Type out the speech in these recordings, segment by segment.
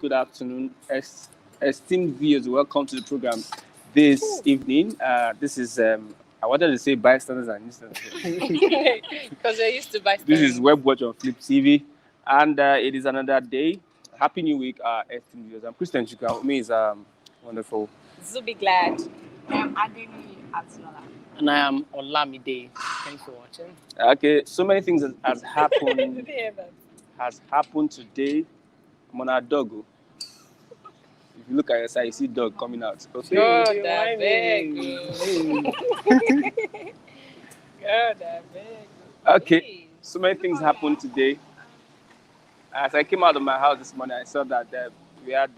good afternoon, esteemed viewers. Welcome to the program this evening. This is, I wanted to say bystanders and listeners. Because we're used to bystanders. This is Web Watch on Flip TV, and it is another day. Happy New Week, esteemed viewers. I'm Christian Chika. With me is wonderful Zubi Glad. I'm Adeni Azula. And I am Olamide. Thanks for watching. Okay, so many things has happened. Did you hear that? Has happened today. I'm on a dog. If you look at your side, you see dog coming out. Okay. God, I beg you. God, I beg you. Okay, so many things happened today. As I came out of my house this morning, I saw that we had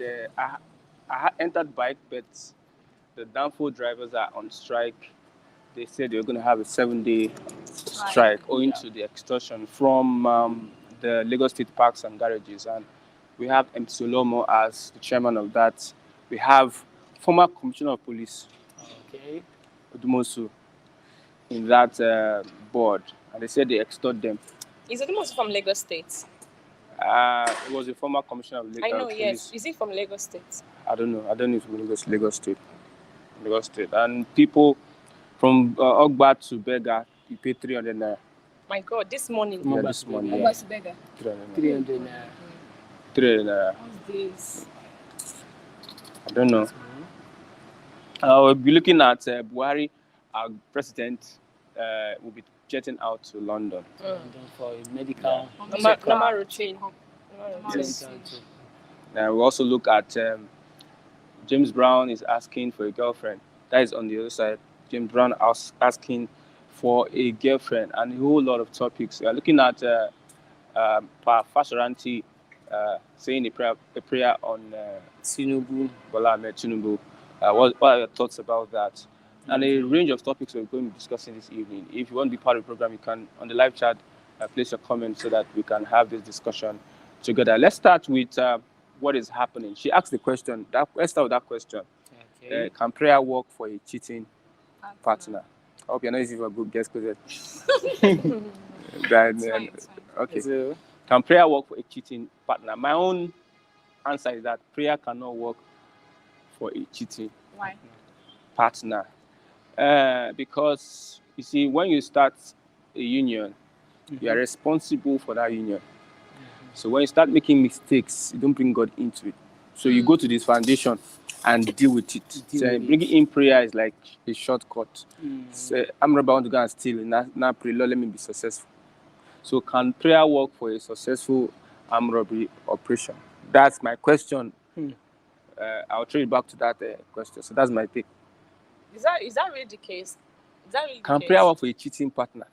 I entered bike, but the downfall drivers are on strike. They said they were going to have a 7-day strike owing to the extortion from the Lagos State Parks and Garages. And we have M. Solomo as the chairman of that. We have former Commissioner of Police, Okay. Odumosu, in that board. And they said they extort them. Is it also from Lagos State? It was a former Commissioner of I know, Police. yes. Is it from Lagos State? I don't know. I don't know if it's Lagos State. Lagos State. And people from Ogba to Bega, you pay 300 naira. My God, this morning. Yeah, this morning. Yeah. What's bigger? 300 naira. 300 naira. 300 naira. What's this? I don't know. We'll be looking at Buhari, our president, will be jetting out to London. For a medical Normal routine. Yes. We'll also look at James Brown is asking for a girlfriend. That is on the other side. James Brown asking for a girlfriend and a whole lot of topics. We are looking at Pa Fashoranti saying a prayer on Tinubu. Bola Ahmed Tinubu. What are your thoughts about that? And a range of topics we're going to be discussing this evening. If you want to be part of the program, you can, on the live chat, place your comments so that we can have this discussion together. Let's start with what is happening. She asked the question. Let's start with that question. Okay. Can prayer work for a cheating partner? I hope you're not easy for a good guess, because okay. So, Can prayer work for a cheating partner? My own answer is that prayer cannot work for a cheating Why? partner. Because, you see, when you start a union, you are responsible for that union. So when you start making mistakes, you don't bring God into it. So you go to this foundation and deal with it. So bringing in prayer is like a shortcut. So I'm about to go and steal. Now pray, Lord, let me be successful. So can prayer work for a successful armed robbery operation? That's my question. I'll throw it back to that question. So that's my take. Is that really the case? Can prayer work for a cheating partner?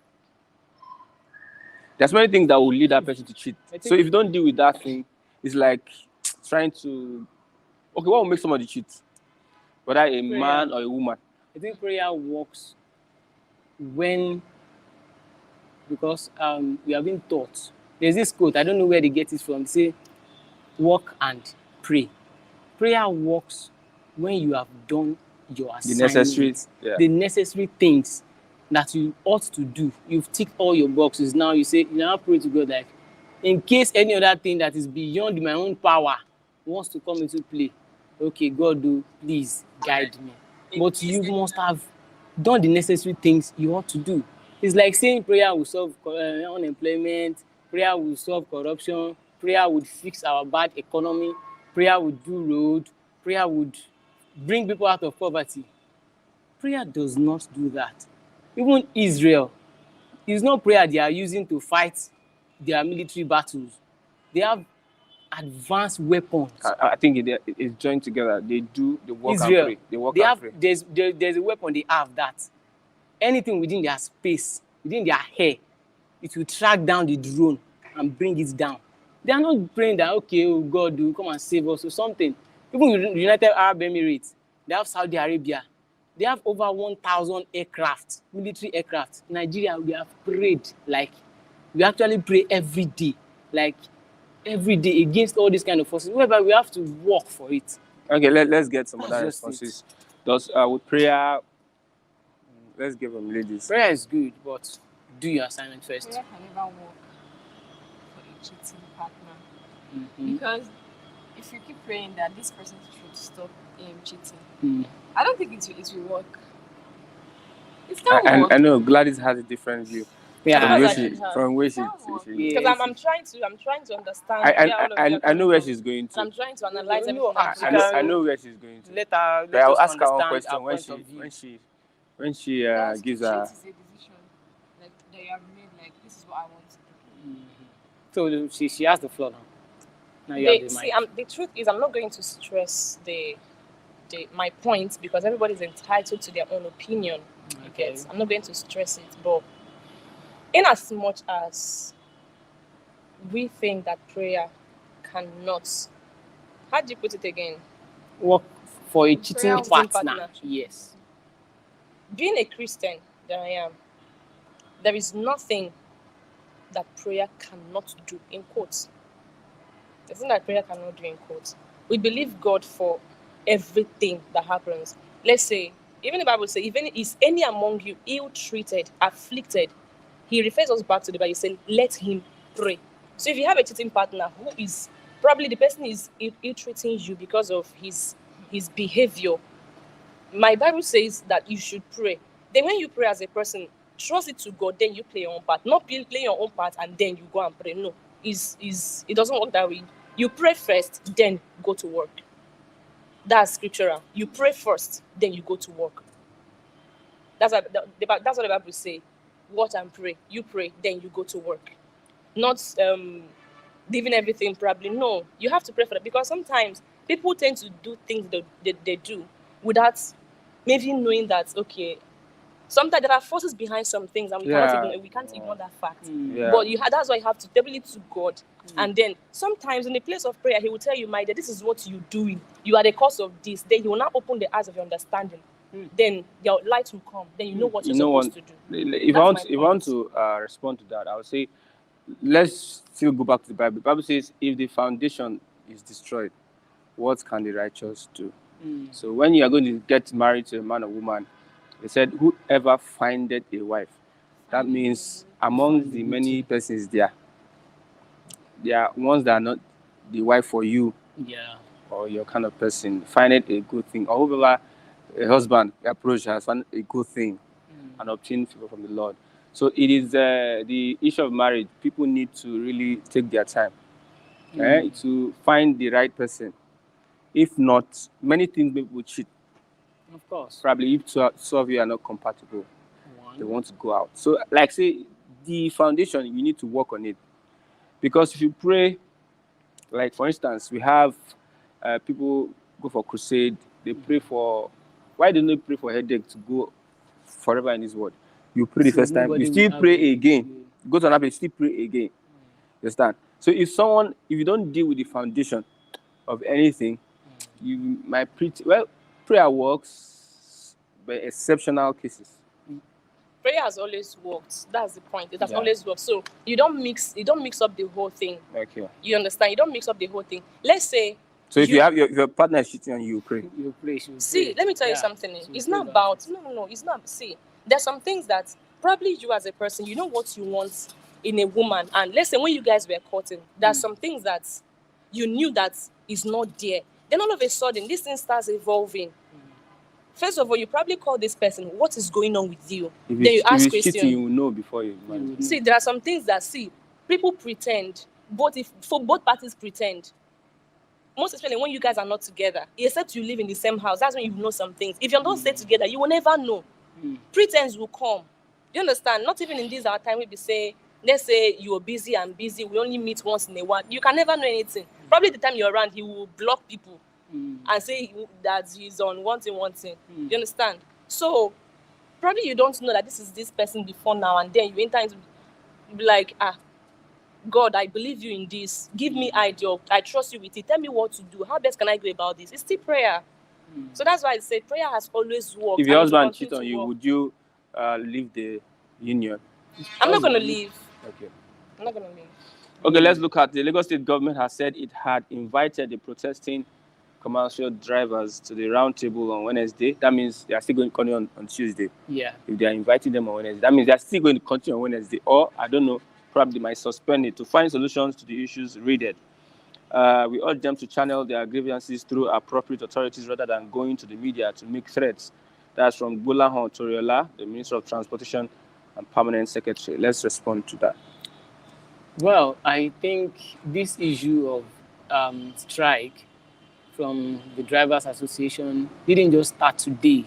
There's many things that will lead that person to cheat. So if you don't deal with that thing, it's like trying to... Okay, what will make somebody cheat? Whether a man or a woman? I think prayer works because we have been taught. There's this quote, I don't know where they get it from. They say, walk and pray. Prayer works when you have done your assignment. The necessary things that you ought to do. You've ticked all your boxes. Now you say, you now pray to God, like, in case any other thing that is beyond my own power wants to come into play, okay, God, please guide me. But you must have done the necessary things you ought to do. It's like saying prayer will solve unemployment, prayer will solve corruption, prayer would fix our bad economy, prayer would do road, prayer would bring people out of poverty. Prayer does not do that. Even Israel, it's not prayer they are using to fight their military battles. They have advanced weapons. I think it's joined together. They work Israel, and pray. They work they and have, pray. there's a weapon they have that anything within their space, within their hair, it will track down the drone and bring it down. They are not praying that, okay, oh God, come and save us or something. Even United Arab Emirates, they have Saudi Arabia. They have over 1,000 aircraft, military aircraft. In Nigeria, we have prayed, like, we actually pray every day, like, every day against all these kind of forces, whereby we have to work for it. Okay, let's get some other just responses. With prayer, let's give them ladies. Prayer is good, but do your assignment first. Prayer can never work for a cheating partner. Because if you keep praying that this person should stop cheating, Mm. I don't think it will work. It can't I work. know Gladys has a different view Yeah. from Of where course I she should have. from where Can't work. she Yeah. Because I'm trying to understand where all of you are I know coming where from. she's going And to. I'm trying to analyze No, everything. I- I'm I saying. know where she's going to. Let her. But Let I'll us ask her one understand question our when point of view. she Because gives to her. cheat is a decision like that you have made. Like this is what I want to do. So she has the floor now. Now you have the See, mic. the truth is, I'm not going to stress my point because everybody's entitled to their own opinion. Okay. Yes, I'm not going to stress it, but in as much as we think that prayer cannot, how do you put it again? Work for a cheating Prayer partner. partner. Yes. Being a Christian that I am, there is nothing that prayer cannot do, in quotes. There's nothing that prayer cannot do, in quotes. We believe God for everything that happens. Let's say, even the Bible says, even is any among you ill-treated, afflicted, he refers us back to the Bible saying, let him pray. So if you have a cheating partner who is, probably the person is ill-treating you because of his behavior, my Bible says that you should pray. Then when you pray as a person, trust it to God, then you play your own part. Not play your own part and then you go and pray. No, it doesn't work that way. You pray first, then go to work. That's scriptural. You pray first, then you go to work. That's what the Bible say. Watch and pray. You pray, then you go to work. Not leaving everything probably. No, you have to pray for that because sometimes people tend to do things they do without maybe knowing that, okay, sometimes there are forces behind some things and we can't ignore that fact. Yeah. But that's why you have to table it to God. And then sometimes in the place of prayer, he will tell you, my dear, this is what you're doing. You are the cause of this. Then he will now open the eyes of your understanding. Then your light will come. Then you know what you're supposed to do. If That's I want to respond to that, I would say, let's still go back to the Bible. The Bible says, if the foundation is destroyed, what can the righteous do? So when you are going to get married to a man or woman, they said, whoever findeth a wife. That means among the many persons there are ones that are not the wife for you Yeah. or your kind of person. Find it a good thing. Or whoever a husband approach has found a good thing and obtain favor from the Lord. So it is the issue of marriage. People need to really take their time to find the right person. If not, many things people will cheat. Of course. Probably if two of you are not compatible, they want to go out. So, like say, the foundation, you need to work on it. Because if you pray, like for instance, we have people go for crusade, they pray for, why don't they pray for headache to go forever in this world? You pray the So first time, nobody you still will pray have it. again. Go to another place, still pray again. You understand? So if you don't deal with the foundation of anything, you might prayer works, but exceptional cases. Prayer has always worked. That's the point. It has always worked. So you don't mix up the whole thing. Okay. You understand? You don't mix up the whole thing. Let's say. So if you have your partner is cheating on you, pray. You pray. See, let me tell you something. It's not about no. It's not. See, there's some things that probably you as a person, you know what you want in a woman, and let's say when you guys were courting, there's some things that you knew that is not there. Then all of a sudden, this thing starts evolving. First of all, you probably call this person, what is going on with you? Then you ask questions. Cheating, you will know before you marry. See, there are some things that, people pretend, both parties pretend. Most especially when you guys are not together. Except you live in the same house, that's when you know some things. If you don't stay together, you will never know. Pretense will come. Do you understand? Not even in this our time, let's say you are busy and busy, we only meet once in a while. You can never know anything. Probably the time you're around, he will block people. And say that he's on one thing. You understand? So probably you don't know that this is this person before now, and then you enter into be like, God, I believe you in this. Give me idea. I trust you with it. Tell me what to do. How best can I go about this? It's still prayer. So that's why I say prayer has always worked. If your husband cheats on you, would you leave the union? I'm not going to leave. Okay. I'm not going to leave. Okay, let's look at the Lagos State government has said it had invited the protesting commercial drivers to the round table on Wednesday. That means they are still going to continue on Tuesday. Yeah. If they are inviting them on Wednesday, that means they are still going to continue on Wednesday. Or, I don't know, probably might suspend it to find solutions to the issues raised. We urge them to channel their grievances through appropriate authorities rather than going to the media to make threats. That's from Gbolahan Toriola, the Minister of Transportation and Permanent Secretary. Let's respond to that. Well, I think this issue of strike from the Drivers Association didn't just start today.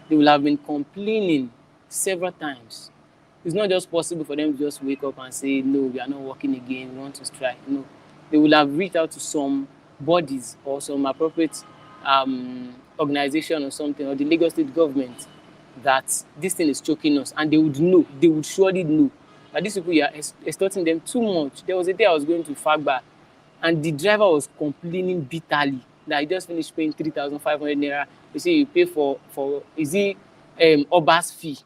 They will have been complaining several times. It's not just possible for them to just wake up and say, no, we are not working again, we want to strike. No, they will have reached out to some bodies or some appropriate organization or something, or the Lagos State government, that this thing is choking us, and they would know, they would surely know that these people are extorting them too much. There was a day I was going to Fagba, and the driver was complaining bitterly that he just finished paying 3,500 naira. They say you pay for is it Oba's fee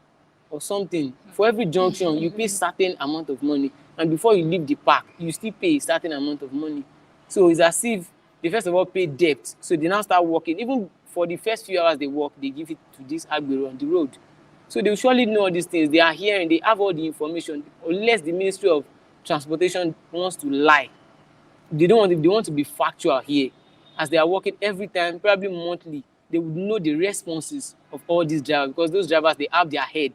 or something. For every junction, you pay certain amount of money, and before you leave the park, you still pay a certain amount of money. So it's as if they first of all pay debt, so they now start working. Even for the first few hours they work, they give it to this Agbero on the road. So they will surely know all these things. They are hearing, they have all the information, unless the Ministry of Transportation wants to lie. They want to be factual here. As they are working every time, probably monthly, they would know the responses of all these drivers, because those drivers, they have their head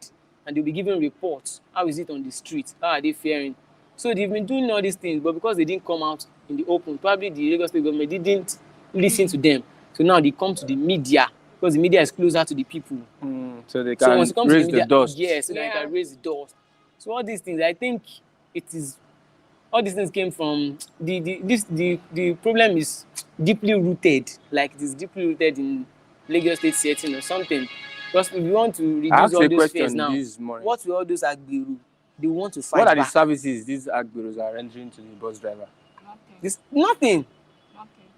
and they'll be giving reports. How is it on the street? How are they faring? So they've been doing all these things, but because they didn't come out in the open, probably the Lagos State government didn't listen to them. So now they come to the media, because the media is closer to the people. So they can raise the dust. Yes, so they can raise the dust. So all these things, I think all these things came from the problem is deeply rooted, like it is deeply rooted in Lagos State setting or something. Because if you want to reduce all those fears now, what will all those Agberu? They want to fight What are back. the services these Agberos are rendering to the bus driver? Nothing.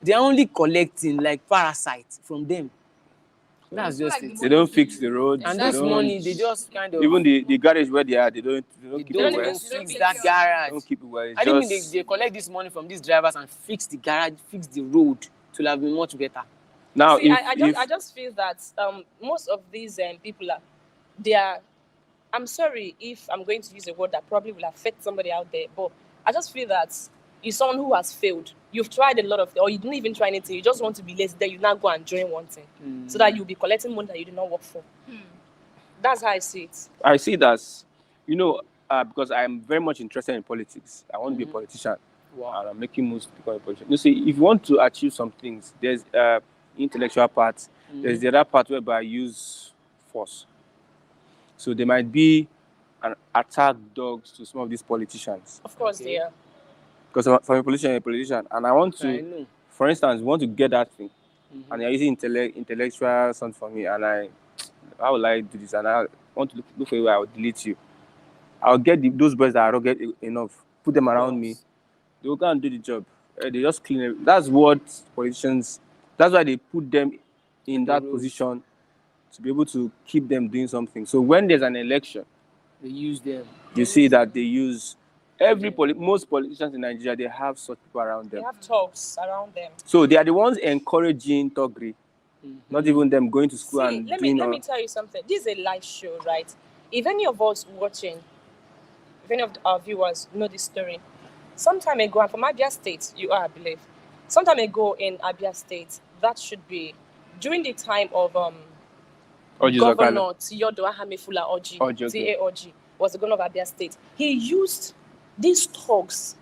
They are only collecting like parasites from them. That's just it. They don't fix the roads. And this money, they just kind of... Even the garage where they are, they don't keep it well. Fix that garage. Don't keep it well. I didn't mean they collect this money from these drivers and fix the garage, fix the road to have been much better. Now, see, I just feel that most of these people I'm sorry if I'm going to use a word that probably will affect somebody out there, but I just feel that you're someone who has failed. You've tried a lot of things, or you didn't even try anything. You just want to be lazy. Then you now go and join one thing, so that you'll be collecting money that you did not work for. That's how I see it. I see that, because I'm very much interested in politics. I want to be a politician. Wow. And I'm making moves to become a politician. You see, if you want to achieve some things, there's intellectual part. There's the other part whereby I use force. So there might be an attack dogs to some of these politicians. Of course, they are. Because from a politician, and I want to, for instance, want to get that thing, and you're using intellectual something for me, and how will I do this? And I want to look for a way I will delete you. I'll get those boys that are rugged enough, put them around me. They will go and do the job. They just clean it. That's what politicians. That's why they put them in that position, to be able to keep them doing something. So when there's an election, they use them. You see that they use most politicians in Nigeria. They have such people around them. They have talks around them. So they are the ones encouraging Togri, not even them going to school and let me tell you something. This is a live show, right? If any of us watching, if any of our viewers know this story, some time ago, and from Abia State, I believe, some time ago in Abia State, that should be during the time of Governor Theodore Hamefula Oji, T.A. Oji, was the governor of Abia State. He used these thugs.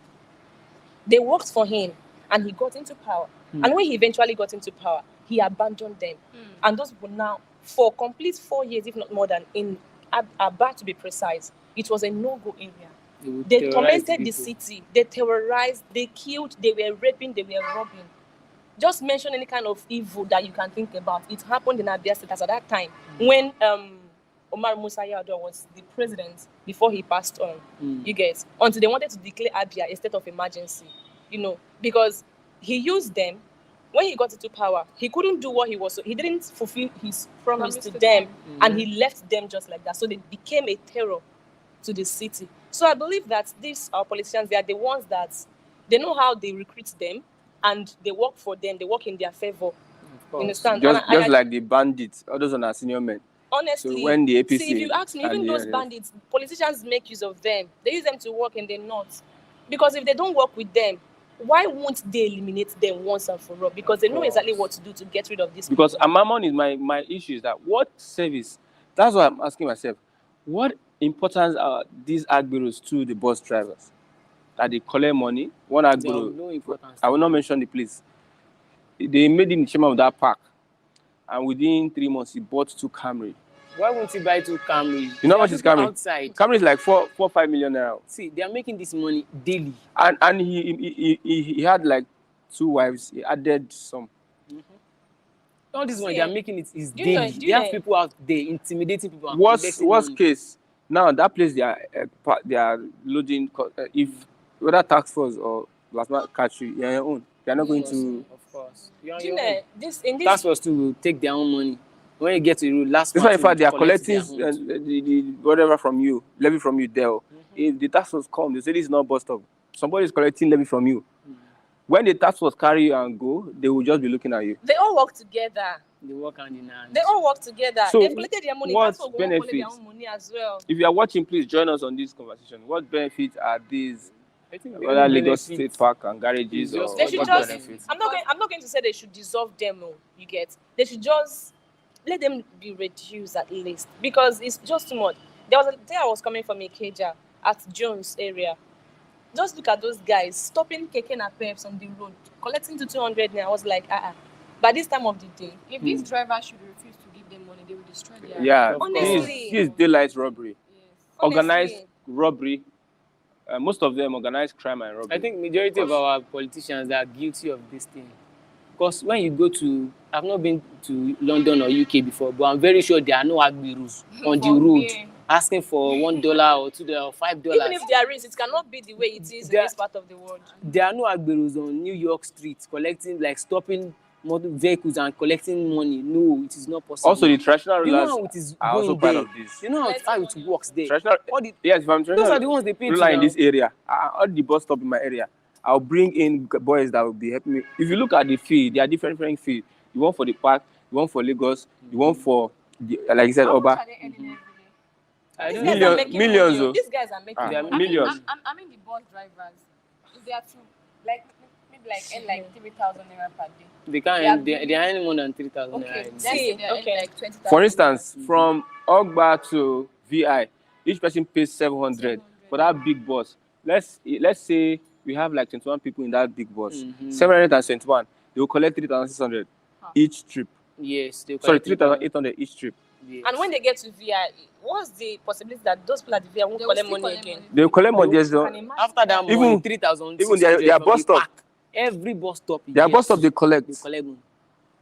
They worked for him, and he got into power. And when he eventually got into power, he abandoned them. And those people now, for complete 4 years, if not more than, in Aba to be precise, it was a no-go area. They tormented the city. They terrorized. They killed. They were raping. They were robbing. Just mention any kind of evil that you can think about. It happened in Abia State at that time when Omar Musa Yar'Adua was the president before he passed on. You get, until they wanted to declare Abia a state of emergency, because he used them. When he got into power, he couldn't do what he was. So he didn't fulfill his promise to them, and he left them just like that. So they became a terror to the city. So I believe that these politicians, they are the ones that they know how they recruit them, and they work for them. They work in their favor. You understand? Just like the bandits, others on our senior men. Honestly, so when the APC, see, if you ask me, even those bandits, politicians make use of them. They use them to work in the north, because if they don't work with them, why won't they eliminate them once and for all? Because they know exactly what to do to get rid of this. Because Mammon is my issue is that what service? That's what I'm asking myself. What importance are these agberos to the bus drivers? That they collect money. One They have agbero, no importance. I will not mention the place. They made him the chairman of that park, and within 3 months he bought 2 Camry. Why won't he buy 2 Camry? You know how much is Camry? Outside. Camry is like 5 million naira. See, they are making this money daily. And he had like 2 wives. He added some. All this money See, they are making it is do you know- daily. do They you have know- people out there intimidating people. And Worst collecting money. case, now that place they are loading. If whether tax force or last month catch you, you're on your own. They are not going to. Of course. You are Do you your own. know, this in this Task force too will take their own money. When you get to the road, last That's why, in month fact, they are will collect collecting their own. the whatever from you, levy from you there. If the tax force come, they say this is not bus stop. Somebody is collecting levy from you. When the tax force carry you and go, they will just be looking at you. they all work together. They work hand in hand. They all work together. So, They've collected their money. what That's what we collect their benefits? own money as well. If you are watching, please join us on this conversation. What benefits are these? I think Whether the Lagos benefit- State Park and garages It's just- or They should what just. benefits? I'm not going to say they should dissolve them. Oh, you get. They should just let them be reduced at least because it's just too much. There was a day I was coming from Ikeja at Jones area. Just look at those guys stopping keke and peps on the road, collecting to 200 naira. I was like, By this time of the day, If these drivers should refuse to give them money, they will destroy their Yeah, Honestly. this is daylight robbery, Yes. organized honestly, robbery. Most of them organized crime and robbery. I think majority of our politicians are guilty of this thing. Because when you go to, I've not been to London or UK before, but I'm very sure there are no agberus on the For road me. asking for $1 or $2 or $5. even if there is, it cannot be the way it is in There- this part of the world. There are no agberus on New York streets collecting, like stopping motor vehicles and collecting money. No, it is not possible. Also, the traditional you know rulers how it is are also going part there. of this. You know how it works there. Traditional, All the, yes, if I'm those are the traditional ones they pay to ruler in now. this area, all the bus stop in my area, I'll bring in boys that will be helping me. If you look at the fee, there are different fees. You want for the park, you want for Lagos, you want for, like you said, How much Oba. are they earning every day? I These don't guys know. are making millions, money. oh. These guys are making They are money. millions. I mean the bus drivers. If they are to maybe earn like 3,000 naira per day. They can't. Yeah. They are earning more than 3,000 Okay, naira. let's See, say they're earning okay. like 20,000. For instance, from Ogba to VI, each person pays 700 for that big bus. Let's say we have like 21 people in that big bus. 721. They will collect 3,600 each trip. Yes, they Sorry, collect 3,800 each trip. Yes. And when they get to VI, what's the possibility that those people at the VI won't They will collect still money collect again? money. They will collect more. Yes, Can though. imagine After that Even- money, 3,000. even their bus stop. Every bus stop. you Their get, bus stop they collect. They collect money.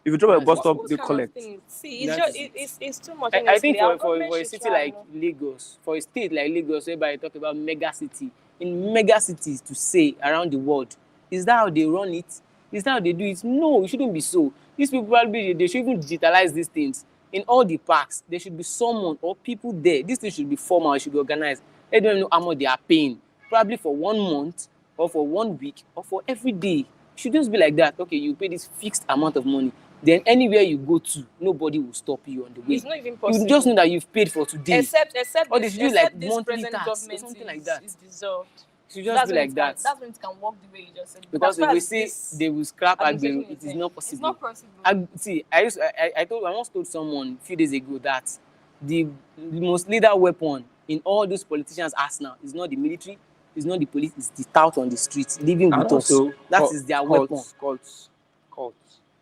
If you drop at a bus That's stop, Those they kind of collect. things. See, it's That's just it's too much. I think honestly. Our for government a should city try, like you know. Lagos, for a state like Lagos, whereby I talk about mega city, in mega cities to say around the world, is that how they run it? Is that how they do it? No, it shouldn't be so. These people probably they should even digitalize these things. In all the parks, there should be someone or people there. This thing should be formal, it should be organized. Let them know how much they are paying. Probably for 1 month, or for 1 week, or for every day. It should just be like that. Okay, you pay this fixed amount of money. Then anywhere you go to, nobody will stop you on the way. It's not even possible. You just know that you've paid for today. except Or this, they should do except like this monthly present tax or government something is, like that. is dissolved. It should just That's be when like it that. That's when it can work the way you just said. Because As far if we as say this- they will scrap administration Agberu, is it is there. not It's possible. not possible. See, I once told someone a few days ago that the most lethal weapon in all those politicians' arsenal is not the military, it's not the police, it's the tout on the streets living with us. That is their weapon. Cults.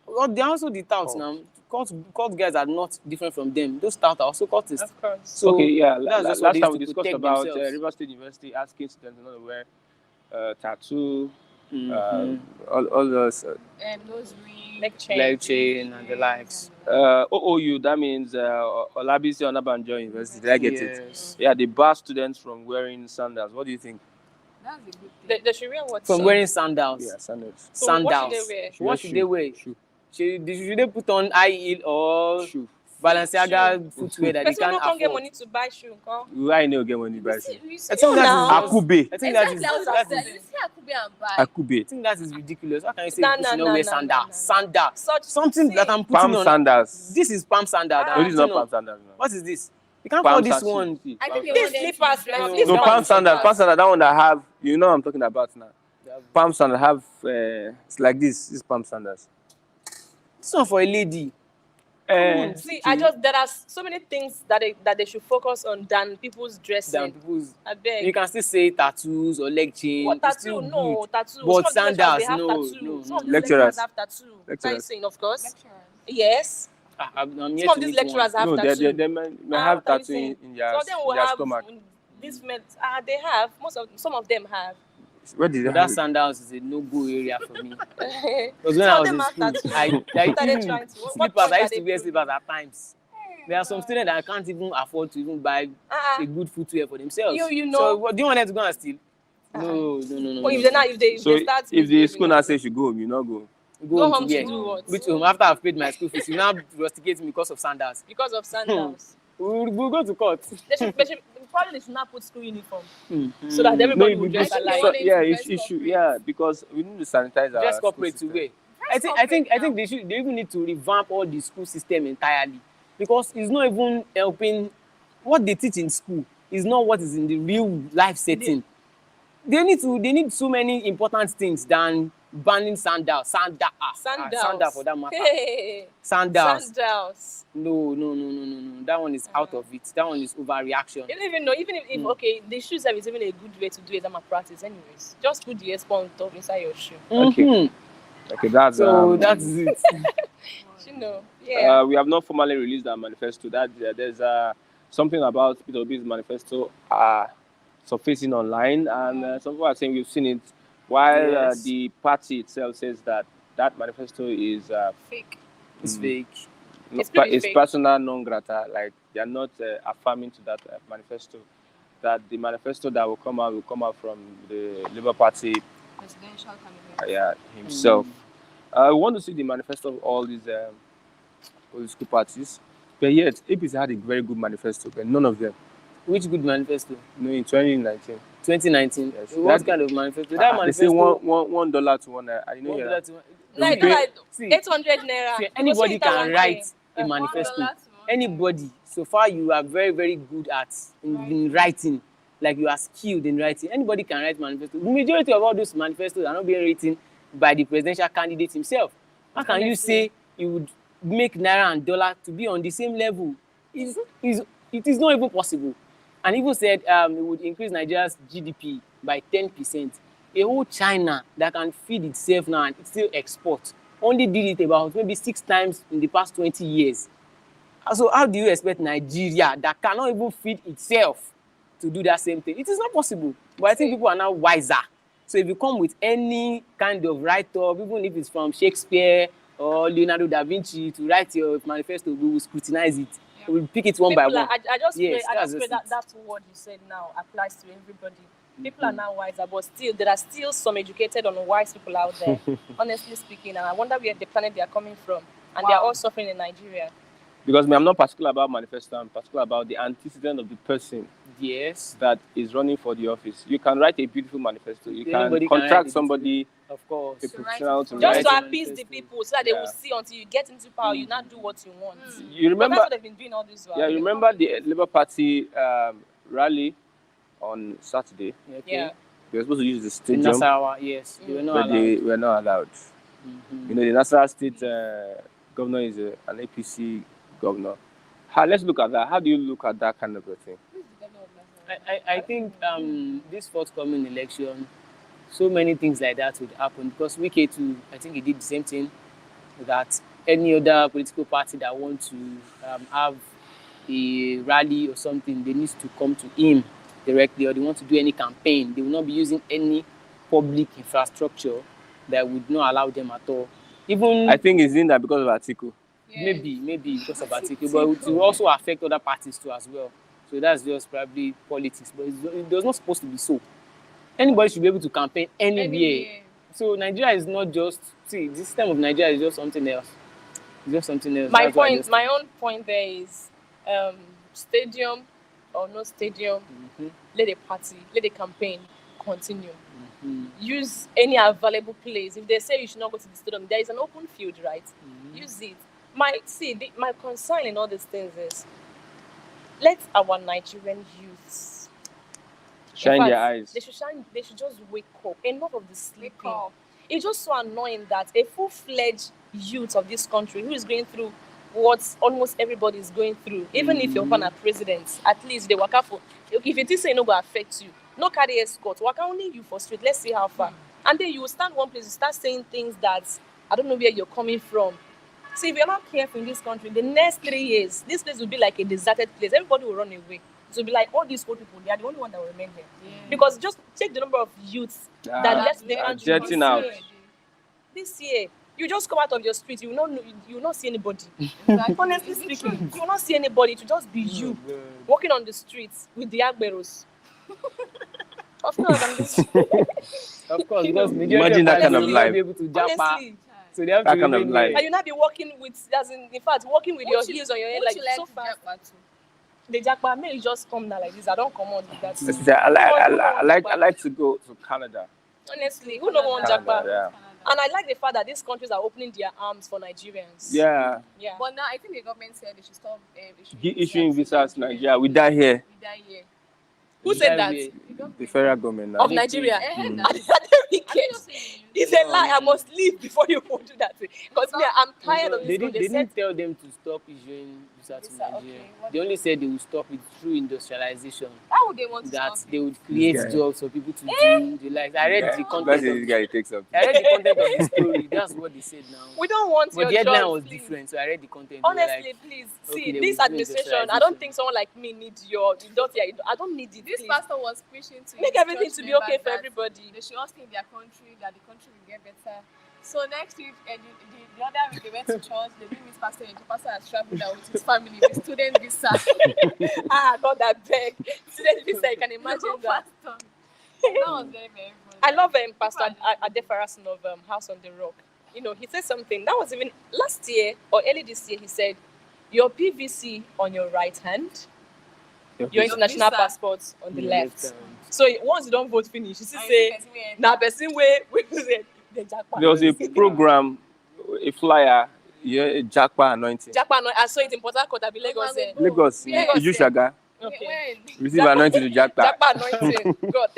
Well, they're also the touts Cults. now. Cult guys are not different from them. Those touts are also cultists. Of course. So Okay, yeah. that's just what Last they time used we to discussed protect about themselves. River State University asking students not to wear tattoo, Mhm. all those. Those rings. Leg chain. Leg chain and the likes. OOU, that means Olabisi Onabanjo University. Did I get it? Yes. Yeah, they bar students from wearing sandals. What do you think? That's a good thing. They should wear what? From wearing sandals. Yeah, sandals. So Sandals. what should they wear? What should they wear? Shoe. Should they put on high heel or Shoe. Balenciaga footwear that they Person can't who can't get afford? money to buy shoe. Come. Why no get money by shoe? You I see, think now. that is Akube. I think that is exactly, I was that saying, is you see Akube and buy. Akube. I think that is ridiculous. How can you say No, people should no, not no, wear no, sandal? no, no. Sandal. Such Something see, that I'm putting Palm on. sandals. This is palm sandal. that No, I'm this is not putting on. palm sandals. No. What is this? You can't Palm call this sandals. one. See, I palm think This they slippers now. want This No, one palm is sandals. slippers. Palm sandals, that one that have, you know, I'm talking about now. Palm sandals have it's like this palm sandals. This one for a lady. See, there are so many things that they should focus on than people's dressing. I beg. You can still say tattoos or leg chain. What It's tattoo? still No, good. tattoo. But Some of these lecturers, sandals, they have no, tattoo. no, Some of no. these Lecturers. have tattoo. What are you Lecturers. saying? Of course. Lecturers. Yes. I'm Some yet of to these meet lecturers have No, tattoo. they may what are have you tattoo saying? in Some of them will their have stomach. this men. They have. Some of them have. Where did they But that have it? sandals is a no-go area for me. Because Some when I of was them in have school, tattoos. I What are they even trying to? What slippers. point I are used to they wear proving? slippers at times. There are some students that can't even afford to even buy a good footwear for themselves. You know. So what, do you want them to go and steal? No. Well, if they start if the misbehaving school like now this, says you go home, you not go. Go home home to where? do what? Which home? After I've paid my school fees, you now rusticate me because of sandals. Because of sandals. We'll go to court. They should probably should not put school uniform so that everybody will dress alike. Because we need to sanitize our Dress school corporate to system. wear. I think they even need to revamp all the school system entirely, because it's not even helping. What they teach in school is not what is in the real life setting. They need so many important things than banning sandal for that matter. Hey. Sandals. Sandals. No. That one is out of it. That one is overreaction. You don't even know. Even if okay, the shoes is even a good way to do exam practice. Anyways, just put the expo on top inside your shoe. Okay, that's that's it. You know, yeah. We have not formally released our manifesto. There's something about Peter Obi's manifesto surfacing online, and some people are saying we've seen it, while the party itself says that manifesto is Fake. It's fake. It's fake. Persona non grata. Like they are not affirming to that manifesto. That the manifesto that will come out from the Labour Party Presidential candidate. himself. We want to see the manifesto of all these political parties, but yet APC had a very good manifesto, but none of them. Which good manifesto? No, in 2019. 2019. Yes. What kind of manifesto? That They manifesto. say $1 to 1 naira. I know $1 to Like 800 naira. See, anybody can write a $1 manifesto. to Anybody. So far, you are very, very good at in writing. Like you are skilled in writing. Anybody can write manifesto. The majority of all those manifestos are not being written by the presidential candidate himself. How can you say you would make naira and dollar to be on the same level? It is not even possible. And even said it would increase Nigeria's GDP by 10%. A whole China that can feed itself now and it still exports only did it about maybe 6 times in the past 20 years. So how do you expect Nigeria that cannot even feed itself to do that same thing? It is not possible. But I think people are now wiser. So if you come with any kind of write-up, even if it's from Shakespeare or Leonardo da Vinci to write your manifesto, we will scrutinize it. We will pick it one by one. I just pray that's that word you said now applies to everybody. People are now wiser, but still there are still some educated and wise people out there. Honestly speaking, and I wonder where the planet they are coming from, and they are all suffering in Nigeria. Because I'm not particular about manifesto. I'm particular about the antecedent of the person. Yes. That is running for the office. You can write a beautiful manifesto. You Anybody can contract write somebody, of course, a professional to Just write. to appease the people so that they will see until you get into power, you not do what you want. You remember? But that's what they've been doing all this while. Yeah, you remember the Labour Party rally on Saturday? Okay. Yeah. They were supposed to use the In stadium, Nasarawa, yes. They were not but allowed. they were not allowed. You know, the Nasarawa State governor is an APC governor. Let's look at that. How do you look at that kind of a thing? I think this forthcoming election, so many things like that would happen, because Wike too, I think he did the same thing, that any other political party that wants to have a rally or something, they need to come to him directly, or they want to do any campaign, they will not be using any public infrastructure that would not allow them at all. Even I think it's in that because of Atiku. maybe because of Atiku, but it will also affect other parties too as well. So that's just probably politics, but it was not supposed to be so. Anybody should be able to campaign anywhere. So Nigeria is not just, the system of Nigeria is just something else. It's just something else. My own point there is, stadium or no stadium, let the party, let the campaign continue. Use any available place. If they say you should not go to the stadium, there is an open field, right? Use it. My concern in all these things is, let our Nigerian youths Shine their eyes. They should shine. They should just wake up. Enough of the sleeping. it's just so annoying that a full-fledged youth of this country who is going through what almost everybody is going through, even if you're one president, at least they work out for. If it is saying no go affect you, no carry escort, work only you for street. Let's see how far. And then you will stand one place, you start saying things that I don't know where you're coming from. See, if you're not careful in this country, the next 3 years, this place will be like a deserted place. Everybody will run away. It will be like all these old people, they are the only one that will remain here. Yeah. Because just take the number of youths that left the country jetting out. this year. You just come out of your street, you will not see anybody. Exactly. Honestly speaking, you will not see anybody. It will just be you walking on the streets with the agberos. Of course, I'm just Of course, because Imagine that kind of life. Be able to jump honestly. so they have That to kind of remain life. here. And you not be walking with, as in fact, walking with your heels on your head like so fast. The jackpot may just come now like this. I don't come on with that. I like to go to Canada. Honestly, who don't want Canada, jackpot? yeah. And I like the fact that these countries are opening their arms for Nigerians. Yeah. Yeah. But now I think the government said they should stop Issuing visas to Nigeria. We die here. We die here. Who said that? The federal government now. Of Nigeria. Mm. I don't It's a lie. I must leave before you will do that. Because me, I'm tired of They this. didn't tell them to stop issuing visa to Visa, Nigeria. okay. They only said they would stop it through industrialization. How would they want to That stop they it? would create Yeah. jobs for people to do the likes. I read the That's content. this guy takes up. I read the content of the story. That's what they said now. We don't want But your the headline jobs, was please. different, so I read the content. They were Honestly, like, please. okay, See, they this will do administration, I industrialization. don't think someone like me needs your. I don't need it. This please. pastor was preaching to Make his everything church to be okay members for that everybody. They should all stay in their country, that the country will get better. So next week, the other week they went to church. They didn't miss pastor. The pastor has traveled out with his family with student visa. God, I beg. Student visa, you can imagine No that. pastor. That was very, very funny. I love Pastor Adefarasin of House on the Rock. You know, he said something that was even last year or early this year. He said, "Your PVC on your right hand, your international visa passport on the left." hand. So once you don't vote finish, you see And say, person wey enter. "Now person way the jackpot." There was a program, a flyer, a jackpot anointing. Jackpot. I saw it in Port Harcourt. I be Lagos. Lagos, Lagos, Ijushaga, Okay. When? receive anointing to jackpot. Jackpot anointing. God,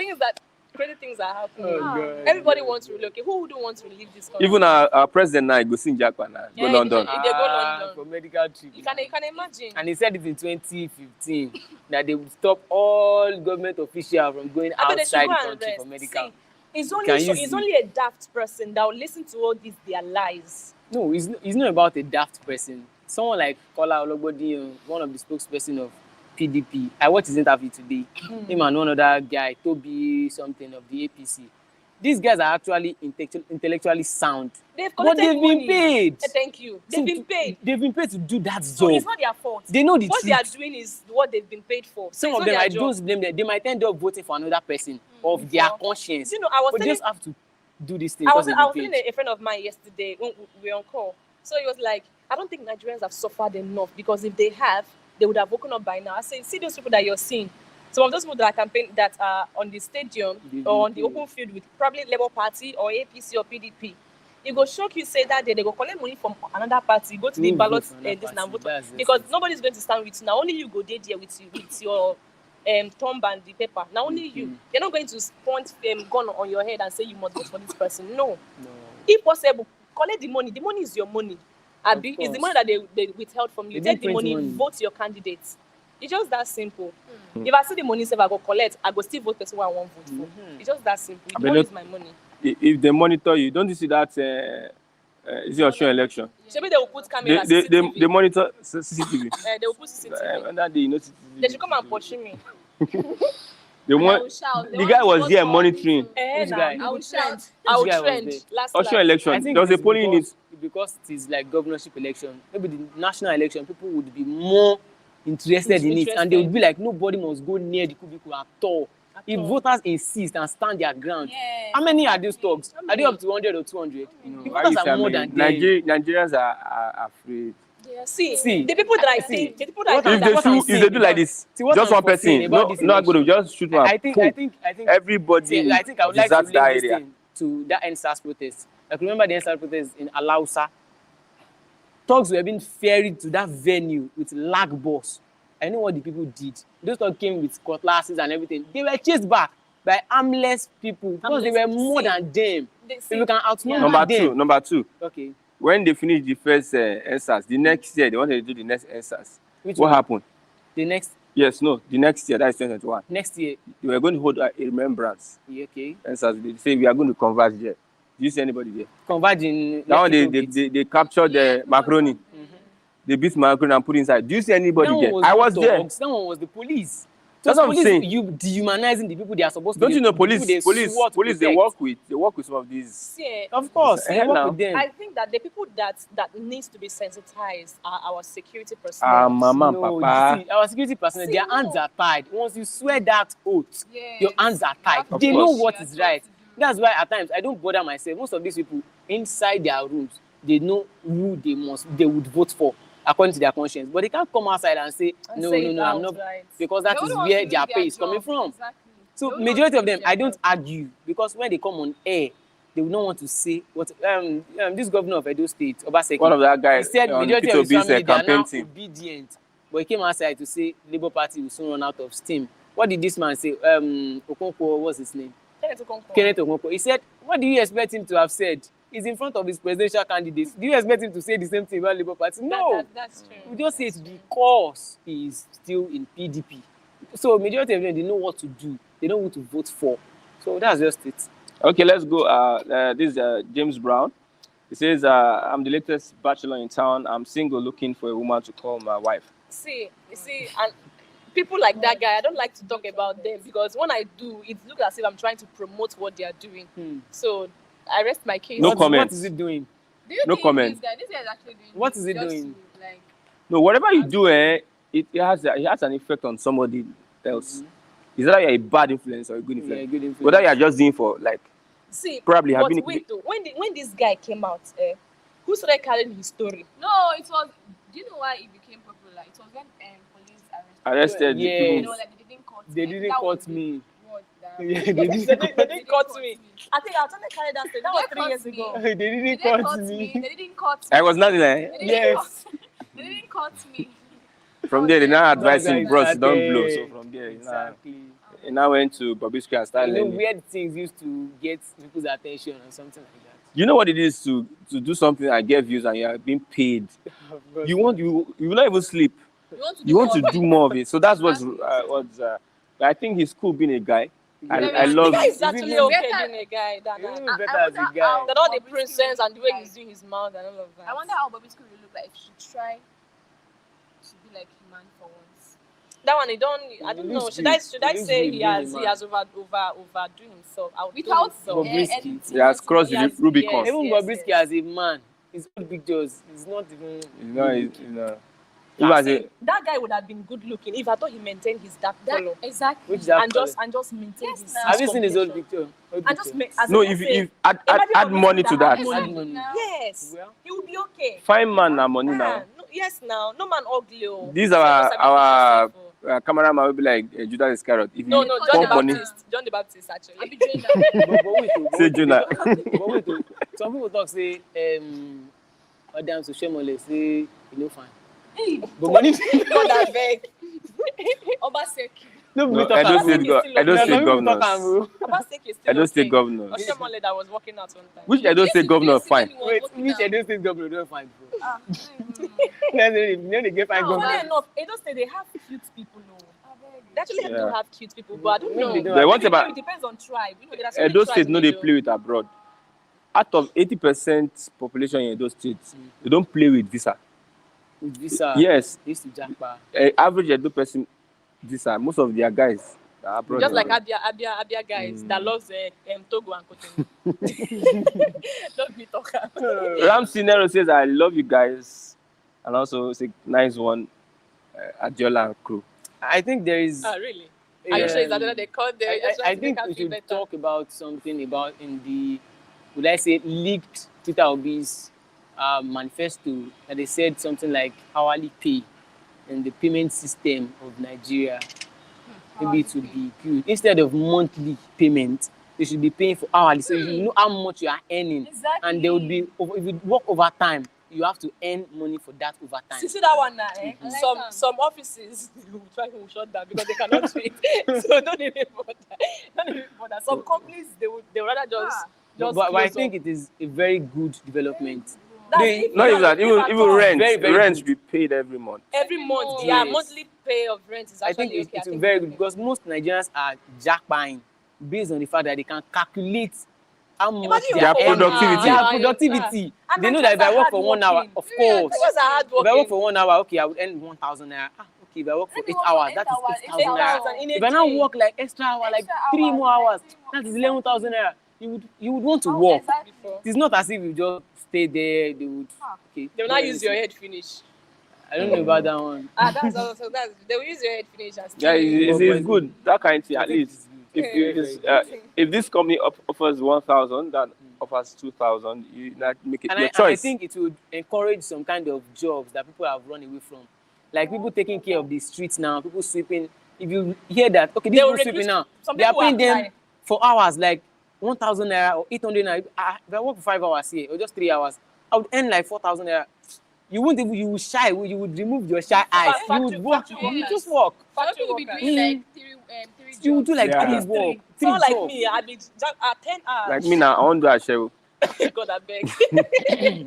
crazy things are happening. Oh, God. Everybody wants to relocate. Who wouldn't want to leave this country? Even our president now, he go sing jackpot now. Yeah, Go London. If they go London. For medical trip. You can imagine. And he said it in 2015 that they would stop all government officials from going I bet they should outside go the and country rest. for medical. See, it's Can you it's see? only a daft person that will listen to all these their lies. No, it's not about a daft person. Someone like Kola Ologbodi, one of the spokesperson of PDP. I watched his interview today. Him and one other guy, Toby something of the APC. These guys are actually intellectually sound. They've But collected they've money. been paid. Thank you. They've been paid. They've been paid to do that So job. it's not their fault. They know the What truth. they are doing is what they've been paid for. So Some it's of not them, their I job. don't blame them. They might end up voting for another person of their conscience. You know, I was But they telling just have to do this thing I because was they've been telling paid. a friend of mine yesterday when we were on call. So he was like, I don't think Nigerians have suffered enough because if they have, they would have woken up by now. I said, see those people that you're seeing. Some of those people that are campaign that are on the stadium They've or on been the paid. open field with probably Labour Party or APC or PDP. It go shock you say that they go collect money from another party, go to the Who ballot vote for another this and party? vote That's because it. nobody's going to stand with you. Now only you go there with your thumb and the paper. Now only you. You're not going to point gun on your head and say you must vote for this person. No. No. If possible, collect the money. The money is your money. Abi, it's the course. money that they withheld from you. They Take did the print money, money. vote your candidates. It's just that simple. If I see the money, say I go collect, I go still vote person who I want vote for. It's just that simple. I The mean, money look- is my money. If they monitor you, don't you see that? Is it Austrian election? Maybe they will put camera CCTV. They monitor CCTV. They will put CCTV. And that day, you know, CCTV. They should come and pursue me. They I want. will shout. They The want guy to was vote there for monitoring. Which guy? I will shout. I will Which guy was trend. there? Last Austrian last. election. I think There was a it's polling unit. because it is like governorship election. Maybe the national election, people would be more interested in it, and they would be like, nobody must go near the cubicle at all. If voters insist and stand their ground, Yes. how many are these talks? Are they up to 100 or 200? The Why voters you say are more Ameri- than them. Nigerians are afraid. Yeah, See, the people that I see, think, the people that what I If think they what that I'm shoot, if saying they do like about- this, see, what just I'm one person, foreseeing about this not good. election. Just shoot one. I think Everybody see, I think I would like to deserves link that this area. thing to that NSAS protest. I can remember the NSAS protest in Alausa. Thugs were being ferried to that venue with lag bus. I know what the people did. Those thugs came with cutlasses and everything. They were chased back by armless people because they were more than them. If you can outnumber Number two. Okay. When they finish the first answers, the next year they wanted to do the next answers. Which What one? happened? The next The next year, that is 2021. next year. They were going to hold a remembrance. Yeah, okay. Answers. They say we are going to converge there. Do you see anybody there? Converging. That one they captured the macaroni. They beat macaroni and put inside. Do you see anybody there? I was there. That one was the police. That's what I'm saying. You dehumanizing the people they are supposed to. Don't you know the police? people they swore to Police. They protect. work with some of these. See, Of course, they work now. with them. I think that the people that needs to be sensitized are our security personnel. Mama and No, papa. you see, our security personnel, their hands are tied. Once you swear that oath, Yes. your hands are tied. Of They know course. what is right. That's why at times I don't bother myself. Most of these people inside their rooms, they know who they would vote for according to their conscience. But they can't come outside and say, And no, say it I'm out, not, right? because that They is don't want where to their lose pay is job. coming from. Exactly. So They don't majority want of to them, lose I their don't job. argue, because when they come on air, they will not want to say what this governor of Edo State, Obaseki, One of that he guys said on majority Peter of his Obi's family they are now campaign team. obedient, but he came outside to say Labour Party will soon run out of steam. What did this man say? Okonkwo, what's his name? Kenneth Okonkwo. He said, what do you expect him to have said? He's in front of his presidential candidates. Do you expect him to say the same thing about Labour Party? No. That's true. We just say it because he is still in PDP. So majority of them, they know what to do. They know who to vote for. So that's just it. Okay, let's go. This is James Brown. He says, I'm the latest bachelor in town. I'm single, looking for a woman to call my wife. See, and people like that guy, I don't like to talk about them because when I do, it looks as if I'm trying to promote what they are doing. So I rest my case. No What comment. is it doing? Do you No think comment. this guy is actually doing What this is it just doing? to, like, No, whatever you do, it has an effect on somebody else. Is that you're a bad influence or a good influence? Yeah, good influence. Whether you're just doing for like See, probably but having wait, though, when this guy came out, who started carrying his story? No, it was. Do you know why it became popular? It was when police arrested Yeah. You people. know, like they didn't cut. They didn't That cut was the me. word that- Yeah, they They didn't didn't cut me. I think I was trying to carry that story. That was They 3 years cut me. ago. They They didn't didn't cut cut me. me. They didn't cut me. I was not They there. didn't Yes. cut- They didn't cut me. From there, they now advised him, That's bros, like don't blow. that. So from there, Exactly. he now went to Bobrisky and started You know, learning. weird things used to get people's attention or something like that. You know what it is to do something and get views and you are being paid. Of course. You will not even sleep. You want to do more of it. So that's what's but I think he's cool being a guy. I The love guy is Is actually it okay better- being a guy than Even that. better as a guy. That all the princess and the way he's doing his mouth and all of that. I wonder how Bobby School will look like if she try to be like a man for once. That one, I don't know. looks Should I good. should I It looks say good he being a has man. overdo himself? Outdo Without himself. Bobrisky. anything. he has crossed Yes, the Rubicon. yes. Even Bobrisky as a man, his old pictures is not even. Even as a, That guy would have been good looking if I thought he maintained his dark color Exactly. Which that and just maintain Yes, his. now. Have you seen his old complexion. picture? And just make as no, I if say, add Imagine money Bobrisky to that that. has Add money. money. Yes, Well, he will be okay. Fine man na money now. No, yes, now no man ugly. Oh. These So are just our sabi yourself, cameraman will be like Judas Iscariot. If no, you no, pump John the money, Baptist. John the Baptist actually. I be doing that. but wait, oh, say Jonah. but wait, oh. Some people talk say, Madam Socio-political say you know fine. But money. God that beg. Obaseki. No, No, we talk Edo am. State Obaseki still Edo okay. State Some people talk am, governors. oh. Obaseki is still Edo State okay. governors. Oshomole that was working out one time. Which Edo State governor fine? Wait, which Edo State governor don't find, bro? Ah, No, they get fine No, governor. Funny enough, Edo State they have cute people. No, they actually do Yeah. have cute people, but I don't No, know. they don't. But what Maybe about it depends on tribe. You know, there are so many Edo tribes State? No, in they Edo. play with abroad. Out of 80% population in Edo State, they don't play with visa. With visa. Yes, They used to jackpot. average Edo person visa. Most of their guys are abroad. Just like Abia guys that loves Togo and Cotonou. Don't be talking. Ram Sinero says, "I love you guys," and also it's a nice one, Adiola and crew. I think there is. Ah, really? Are you sure it's another they called there? I think we should talk about something about in the, would I say, leaked Twitter Obi's manifesto that they said something like hourly pay in the payment system of Nigeria. Maybe it would be good. Instead of monthly payment, they should be paying for hourly. So you know how much you are earning. Exactly. And there would be, if you work overtime, you have to earn money for that overtime. See that one now, eh? I like that. Some offices will try to shut down because they cannot do it. So don't even bother. Don't even bother. Some companies they would rather just Just but I close think up. it is a very good development. That's They- if Not you even that, are- if at even all. rent. Very, very Rent good. be paid every month. Every month, month. their Yes. monthly pay of rent is I actually think okay. it's I think very it's good okay. because most Nigerians are jackpying based on the fact that they can calculate how much Imagine you they Their work are for 1 earning. productivity. hour, Their and you're- productivity. And They know that if I Nigerians work are for 1 hour, hardworking. of course. Nigerians are If I work hardworking. for 1 hour, okay, I would earn 1,000 naira. Okay, if I work for Let me 8 work for hours, 8 that is hours, 8,000 naira. 8,000 in a If I now day. work like extra hour, like Extra 3 hours, more like hours, 3 more, that is 11,000 naira. You would want to Oh, work. exactly. Before. It's not as if you just stay there. They would. Okay. They will not use your head finish. I don't know about that one. That's also they will use your head finish and Yeah, still. it's good. That kind of thing, I at think least. it's good. If Yeah. if this company offers 1,000, that offers 2,000, you not make it And your I choice. think it would encourage some kind of jobs that people have run away from. Like people taking care of the streets now, people sweeping. If you hear that, okay, these They will people sweeping recruit- now, some they are people paying them apply. for hours, like 1,000 naira or 800 naira. If I work for 5 hours here or just 3 hours, I would earn like 4,000 naira. You won't even, you would shy, you would remove your shy eyes. You would work, factory you workers. just work. Some Factory people be workers. doing like three jobs. You would do like Yeah. 3 At work, Three. 3 Someone like jobs. me, I be at 10 hours. Like me now, I want to do a show. God, I beg.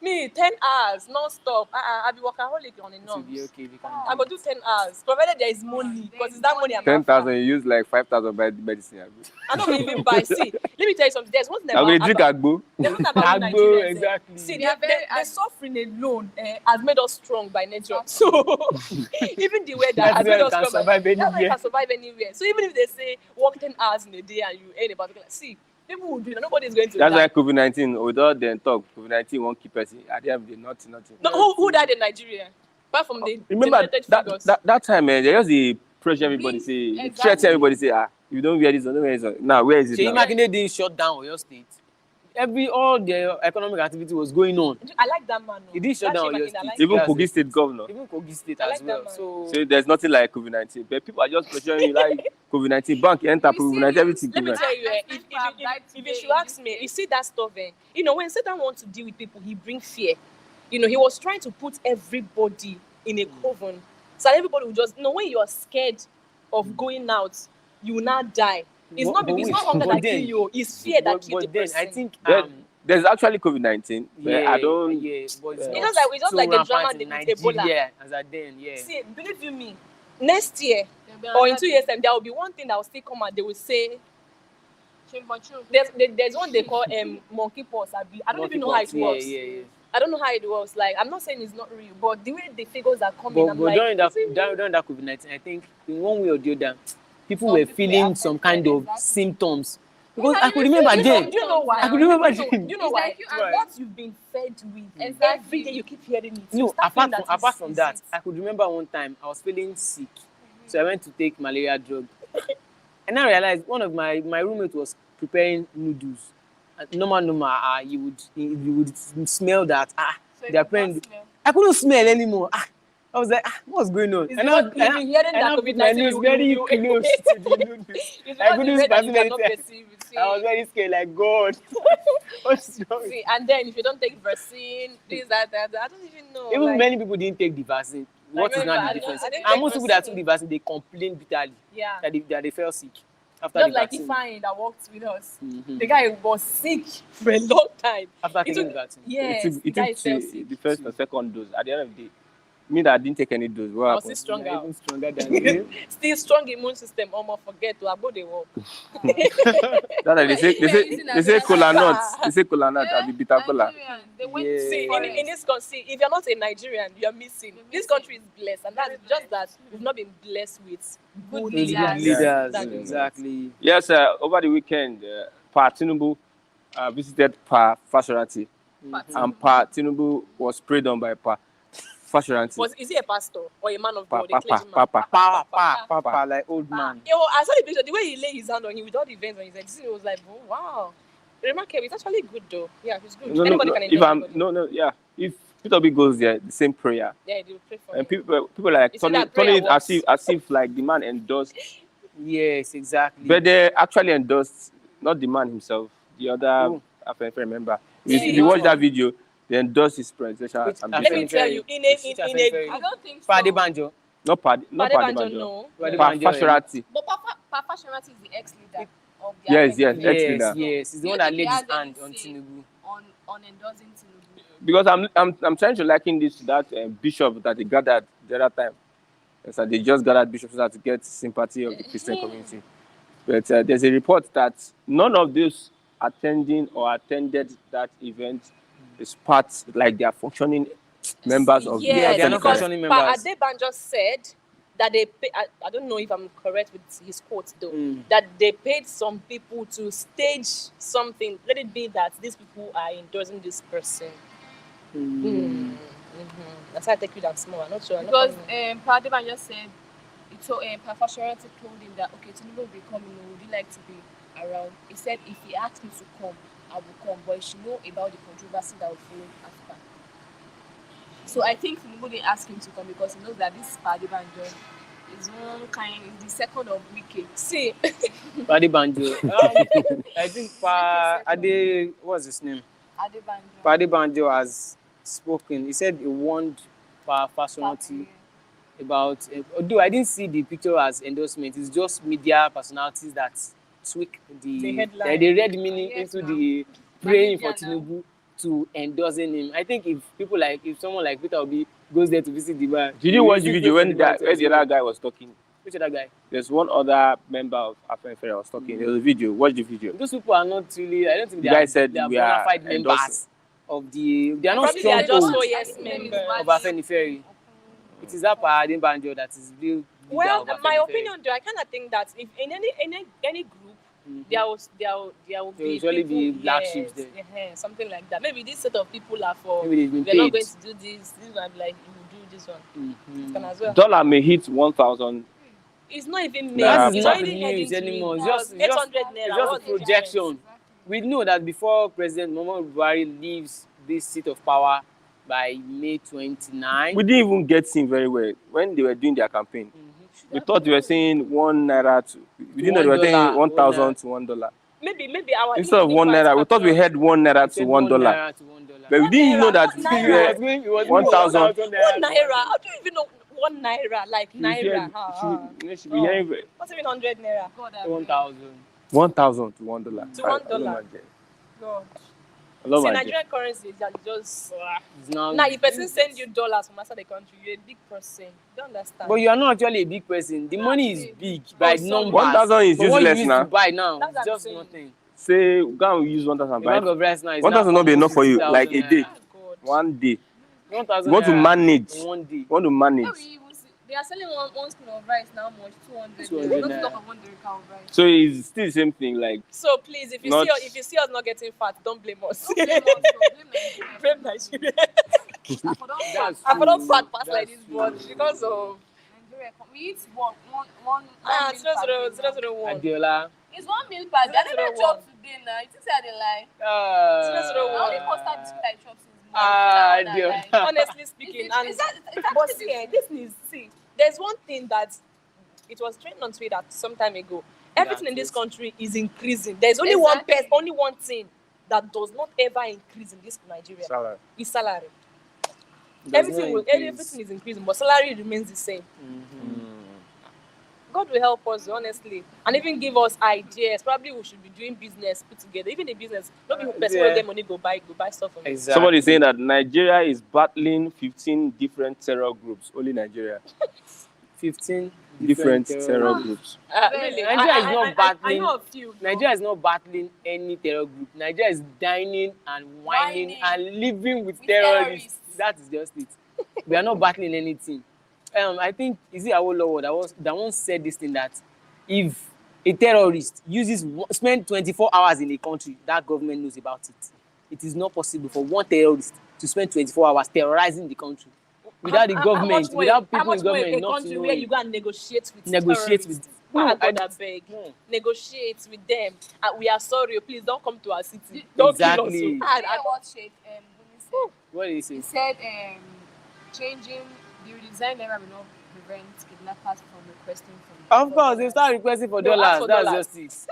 Me, 10 hours, non-stop. I be workaholic on and It will on. be okay. We can I go do 10 hours, provided there is money, because it's that money I'm 10,000, you use like 5,000 by medicine. I don't even buy. See, let me tell you something. There's one thing I'm going about, to drink agbo. there's one thing about we Agbo, Nigerians. exactly. See, They are very the suffering alone has made us strong by nature. So even the weather That's has why made you us can strong. survive That's why you anywhere. can survive anywhere. So even if they say work 10 hours in a day and you earn about, see, people will do it. Nobody's going to That's die. why COVID-19, without them talk, COVID-19 won't keep us. At the end of the day, nothing. No, who died in Nigeria? Apart from the Remember generated figures. that time, man, they just the pressure everybody say, Exactly. threat everybody say, if you don't wear this, don't wear this. Now, where is it Sheyi now? Makinde didn't shut down Oyo State. All the economic activity was going on. I like that man. He didn't shut That down Shey Oyo Makinde, I State. like Even That's Kogi it. State governor. Even Kogi State I as like that well. man. So So there's nothing like COVID-19. But people are just pressuring you like COVID-19. Bank enter We see COVID-19, it. everything. Let me COVID-19. tell you, I if spent for a bride you today should in ask this me, place. you see that stuff, when Satan wants to deal with people, he brings fear. He was trying to put everybody in a coven. So that everybody will just, when you are scared of going out, you will not die. It's But it's wait, not hunger but that kill then- you, it's fear that kill the but then person. I think There's actually COVID-19. But yeah, I don't. yeah, but it's It's not just like- it's just so like the rampant drama in they did with Ebola. Nigeria as at then, yeah. See, believe you me, next year There'll be or in another 2 years' time, there will be one thing that will still come out. They will say, thing, but true. there's one they call monkeypox. I don't even know how it Monkeypox, works. Yeah. I don't know how it works. Like, I'm not saying it's not real, but the way the figures are coming, But, I'm but like, during that is it real? during that COVID-19, I think in one way or the other, people Some were people feeling were some affected, kind of exactly. symptoms. Because Not I could even remember feeling then. some- Do you know why? I could remember Do then. you know It's why? like you and What you've been fed with. Exactly. Every day you keep hearing it. You No, start feeling apart from it's that, it. I could remember one time I was feeling sick. So I went to take malaria drug. And I realized one of my roommate was preparing noodles. Normal, you would smell that. So They're it preparing. does smell. I couldn't smell anymore. I was like, what's going on? It's And because you've been hearing and that I put my COVID-19, nose very close to the noodles. It's I because couldn't you read that you perceive cannot anything. perceive it. I was very scared, like, God. What's wrong? See, and then if you don't take vaccine, this, that, I don't even know. Even like, many people didn't take the vaccine. What is remember, now I the difference? didn't And take most people that vaccine. took the vaccine, they complained bitterly yeah. that they felt sick after Just the like vaccine. Ifeanyi that worked with us. Mhm. The guy was sick for a long time. After It taking took- the vaccine. Yes, It the took guy fell sick. the first and second dose. At the end of the day, me that didn't take any dose, what I was happened? still stronger. You're even stronger than me. Still strong immune system. Almost forget to abo they work. That they say cola nuts. They say cola nuts. I be bitter cola. Nigerians, they went Yeah. to See, for in it. this country, if you're not a Nigerian, you're missing. You're This missing. country is blessed, and that's Very just blessed. that we've not been blessed with good Good Those leaders. good leaders. leaders, That's it. exactly. Yes, over the weekend, Pa Tinubu visited Pa Fashoranti, and Pa Tinubu was prayed on by Pa Fashoranti. Is he a pastor or a man of Pa, God, a pa, cleansman? pa, pa, pa. Papa, like old man. I saw the picture. The way he lay his hand on him with all the veins on his head, it was like, oh, wow. Remarkable. It's actually good though. Yeah, it's good. No, Anybody can enjoy anybody. if Peter B goes there, the same prayer, Yeah, they will pray for him. and people like You see turning that prayer it works. as if like the man endorsed, Yes, exactly. but they actually endorsed not the man himself, the other. Oh. If I remember, Yeah, if you yeah. watch that video, they endorsed his presidential Which ambition. Let me tell you, in a I don't think so. Padi Banjo. Not Padi Padebanjo, Banjo. no. Padi Pa Banjo, Fashoranti. But Papa Shamati is the ex-leader. of their Yes, yes, endorsement. ex-leader. Yes. He's the Do you one that think he laid his has any hand on say Tinubu. on endorsing Tinubu? Because I'm trying to liken this to that bishop that they gathered the other time. So they just gathered bishops so that to get sympathy of the Christian community. But there's a report that none of those attending or attended that event is part, like they are functioning members of the Yeah, Yes, they are not because Christian. functioning Pa members. Adebanjo said that they pay, I don't know if I'm correct with his quote though, Mm. that they paid some people to stage something. Let it be that these people are endorsing this person. That's how I take you that small. I'm not sure. I'm not Because coming. Padiman just said, Pastorality told him that, okay, Tinubu will be coming, would you like to be around? He said, if he asks me to come, I will come, but he should know about the controversy that will follow after. So I think Tinubu didn't ask him to come because he knows that this Padibanjo is the second of Wike. See, Paddy Banjo. I think what's his name? Adebanjo. Paddy Banjo has spoken. He said he warned personality about. Although I didn't see the picture as endorsement, it's just media personalities that tweak The headline. the read meaning Yes, into ma'am. the praying for media now. Tinubu to endorsing him. I think if someone like Peter Obi goes there to visit the bar, Did you watch the video when the other guy was talking? Which other guy? There's one other member of Afenfere was talking. There was a video. Watch the video. Those people are not really. I don't think The they guy are. said they are we bona are fide members endorsing. of the. They are not Probably they are strong just old yes members. of Afenifere. It is that Paddy Banjo that is real leader Well, of my Afenifere. opinion though, I kind of think that if in any group, there will There be will usually be people, black yes, sheep there. something like that. Maybe this set of people are for. Maybe they've been We're not paid. going to do this. This one, like you will do this one. It can as well. Dollar may hit 1,000. It's not even made. Nah, That is it's not already news heading to anymore. it. It's just 800 naira. it's just What's a the projection. difference? We know that before President Muhammadu Buhari leaves this seat of power by May 29. We didn't even get seen very well when they were doing their campaign. We thought they were saying 1 naira to. We didn't know they were saying 1,000 to $1. Maybe our Instead of 1 influence naira, we thought we factor. had 1 naira to Said $1. naira to $1. But we One didn't know naira, that one we naira. were It was 1,000. 1 naira. How do you even know 1 naira? Like naira. Should be hearing What's even 100 naira? God, I 1,000. 1,000 to $1. To $1. God. Hello, See, my Nigerian currency is just. It's now. Now, if person send you dollars from outside the country, you're a big person. You don't understand. But you are not actually a big person. The money is big by sorry. numbers. 1,000 is But what useless you use now. to buy now That's is what I'm just saying. nothing. Say, go and use 1,000 A buy. bag of rice now is 1,000 now not be enough almost for you, 60,000 like a day. Ah, God. One day. 1,000 You want to naira manage. in one day. You want to manage. They are selling one spoon of rice now much 200. 200 Not naira. talk of 100 cow of rice. So it's still the same thing. Like, So please, if you Not- see us not getting fat, don't blame us. Don't blame us, bro. Blame Blame Nigeria. Nigeria. I for don't That's fat. I for don't true. fat pass like That's this, but true. because of Nigeria, we eat one meal per day now. 001. Adiola. It's 1 meal per day. I never 001. chop today now. You think say I dey lie? I 001. only custard biscuit I chop since morning. Ah, Say na dear. one I lie. Honestly speaking, and It's actually but the see, this is there's one thing that it was trending on Twitter some time ago. Everything in this That's it. country is increasing. There's only Exactly. only one thing that does not ever increase in this Nigeria. salary. Is salary. Does Everything not increase. everything is increasing, but salary remains the same. God will help us, honestly, and even give us ideas. Probably we should be doing business put together. Even the business, not people person Yeah. will get money go buy stuff from it. Exactly. Somebody is saying that Nigeria is battling 15 different terror groups. Only Nigeria. 15 Different terror groups. Really, Nigeria is not I battling. know a few. Nigeria is not battling any terror group. Nigeria is dining and whining Whining. and living with With terrorists. terrorists. That is just it. We are not battling anything. I think is it Awolowo that once said this thing, that if a terrorist spend 24 hours in a country, that government knows about it. It is not possible for one terrorist to spend 24 hours terrorizing the country without the government, without people in government a not to country know where it. you go and negotiate with Negotiate with. God, I- I beg. No. Negotiate with them. We are sorry. Please don't come to our city. Don't Exactly. kill us. You hear what Sheikh Gumi said? What did he say? He said changing the redesign era will not prevent kidnappers from requesting from Of course, they start requesting for They'll ask dollars. for That's dollars. just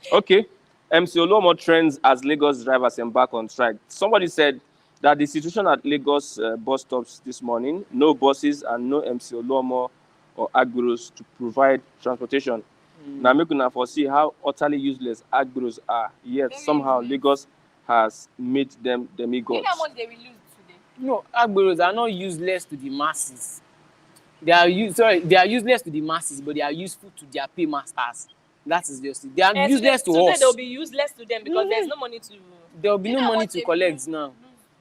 it. Okay. MC Oluomo trends as Lagos drivers embark on strike. Somebody said that the situation at Lagos bus stops this morning, no buses and no MC Oluomo or Agburos to provide transportation. Now make una foresee how utterly useless agberos are. Yet Very somehow useless. Lagos has made them You demigods. know how much they will lose today? No, agberos are not useless to the masses. They are useless to the masses, but they are useful to their paymasters. That is just it. They are And useless to today us. they'll be useless to them because there's no money to. There will be You no know money what to they collect lose now.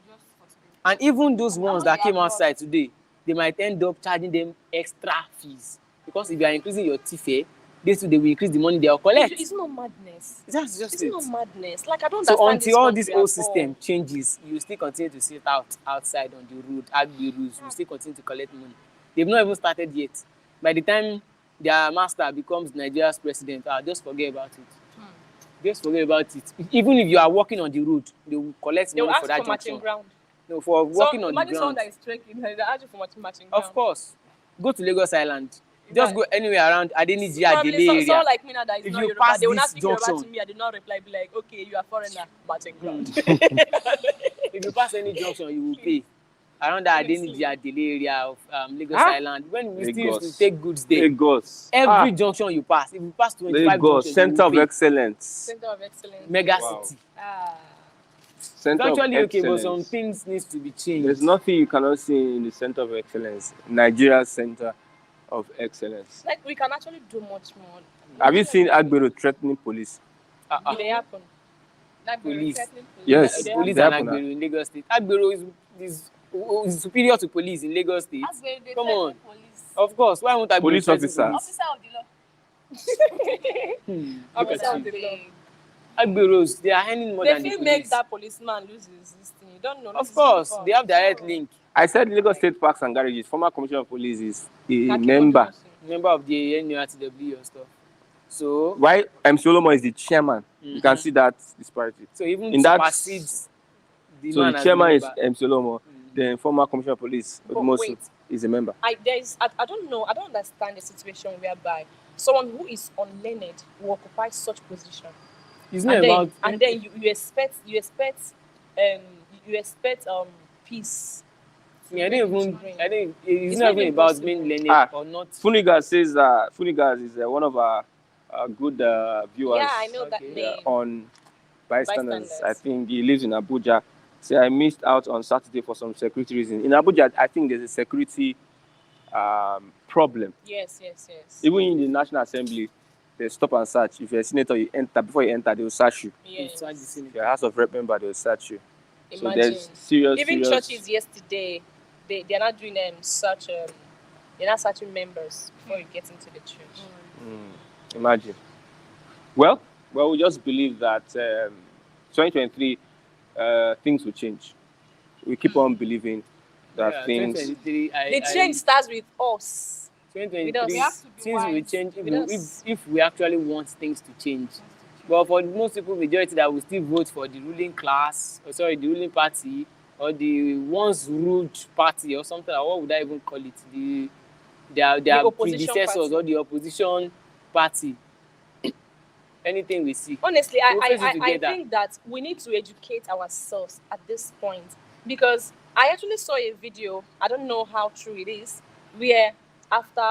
just for today? And even those How ones much that they came have outside lost? today, they might end up charging them extra fees. Because if you are increasing your TFE, they will increase the money they will collect. It's not madness. That's just It's it. not madness. Like, I don't So understand until all this this country old at all. system changes, you still continue to sit outside on the road, agberos, you still continue to collect money. They've not even started yet. By the time their master becomes Nigeria's president, just forget about it. Just forget about it. Even if you are walking on the road, they will collect They will money ask for that for matching junction. ground. No, for walking on the Imagine someone ground. that is trekking. They ask you for matching ground. Of course. Go to Lagos Island. Just go anywhere around Adeniji, Probably Adele area. someone like me now that is If not you Yoruba, pass they will this not speak Yoruba to junction, me. I did not reply. Be like, okay, you are foreigner, matching ground. if you pass any junction, you will pay. Around the Adeniji, Adele area of Lagos Island. When we still used to take goods there, Lagos. every junction you pass, if you pass 25 Lagos, junctions, center you of will pay. excellence. Center of excellence. Mega Wow. city. It's Center of actually okay, but excellence. some things needs to be changed. There's nothing you cannot see in the center of excellence. Nigeria's center of excellence. Like, we can actually do much more. Have you seen Agbero threatening police? It happen. Like Police. threatening Yes. They Police they and happen now. Agbero in Lagos State. Agbero is superior to police in Lagos State. They Come threaten on. police. Of course, why won't Agbero Police threaten officer. police? Officer of the law. Look Officer at of you. the law. Agberos, they are earning more They than the feel make police. that policeman lose this thing. You don't know. Of course, they have direct link. I said Lagos State Parks and Garages, former commissioner of police is a Kaki member. Odumosu. Member of the NURTW and stuff. So, Why MC Solomon is the chairman. You can see that disparity. so even In that- supersedes the So man the as chairman is member. MC Solomon, then former commissioner of police But Odumosu wait. is a member. I don't know. I don't understand the situation whereby someone who is unlearned will occupy such position. It's not about. And then you expect peace. I think it's It's not not even even about possible. being learned or not. Funigas says Funigas is one of our good viewers. Yeah, I know that Okay. name. On bystanders. Bystanders. I think he lives in Abuja. Say I missed out on Saturday for some security reasons. In Abuja, I think there's a security problem. Yes. Even in the National Assembly, they stop and search. If you're a senator, you enter. Before you enter, they will search you. Yes. If you're a House of Rep member, they will search you. So Imagine. there's serious. Even churches yesterday, they're not doing they're not searching members before you get into the church. Imagine. Well, we just believe that 2023 things will change. We keep on believing that things. 2023, The change starts with us. 2023, We have to be things will wise. change With us. if we actually want things to change. But for most people, majority that will still vote for the ruling the ruling party, or the once ruled party, or something. Like, what would I even call it? Their opposition predecessors party. or the opposition party. Anything we see. Honestly, We'll face it I together. think that we need to educate ourselves at this point, because I actually saw a video, I don't know how true it is, where after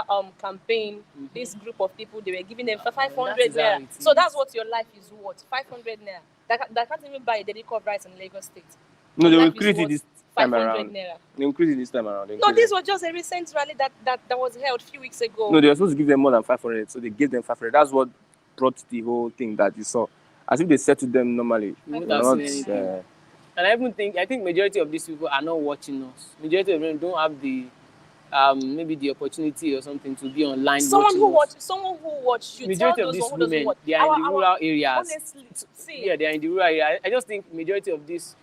campaign, this group of people, they were giving them 500 that is how naira. it So is. that's what your life is worth, 500 naira. That can't even buy a daily cup of rice in Lagos State. No, they Your will life is increase it worth this time 500 around. naira. They increase it this time around. They No, increase this it. was just a recent rally that was held a few weeks ago. No, they were supposed to give them more than 500, so they gave them 500. That's what brought the whole thing that you saw. As if they said to them normally. We would They're have not, seen anything. And I think majority of these people are not watching us. Majority of them don't have the maybe the opportunity or something to be online Someone watching who us. watch, you tell Majority of those these who doesn't women, watch. they are in the rural areas. Honestly, see, Yeah, they are in the rural area. I just think majority of these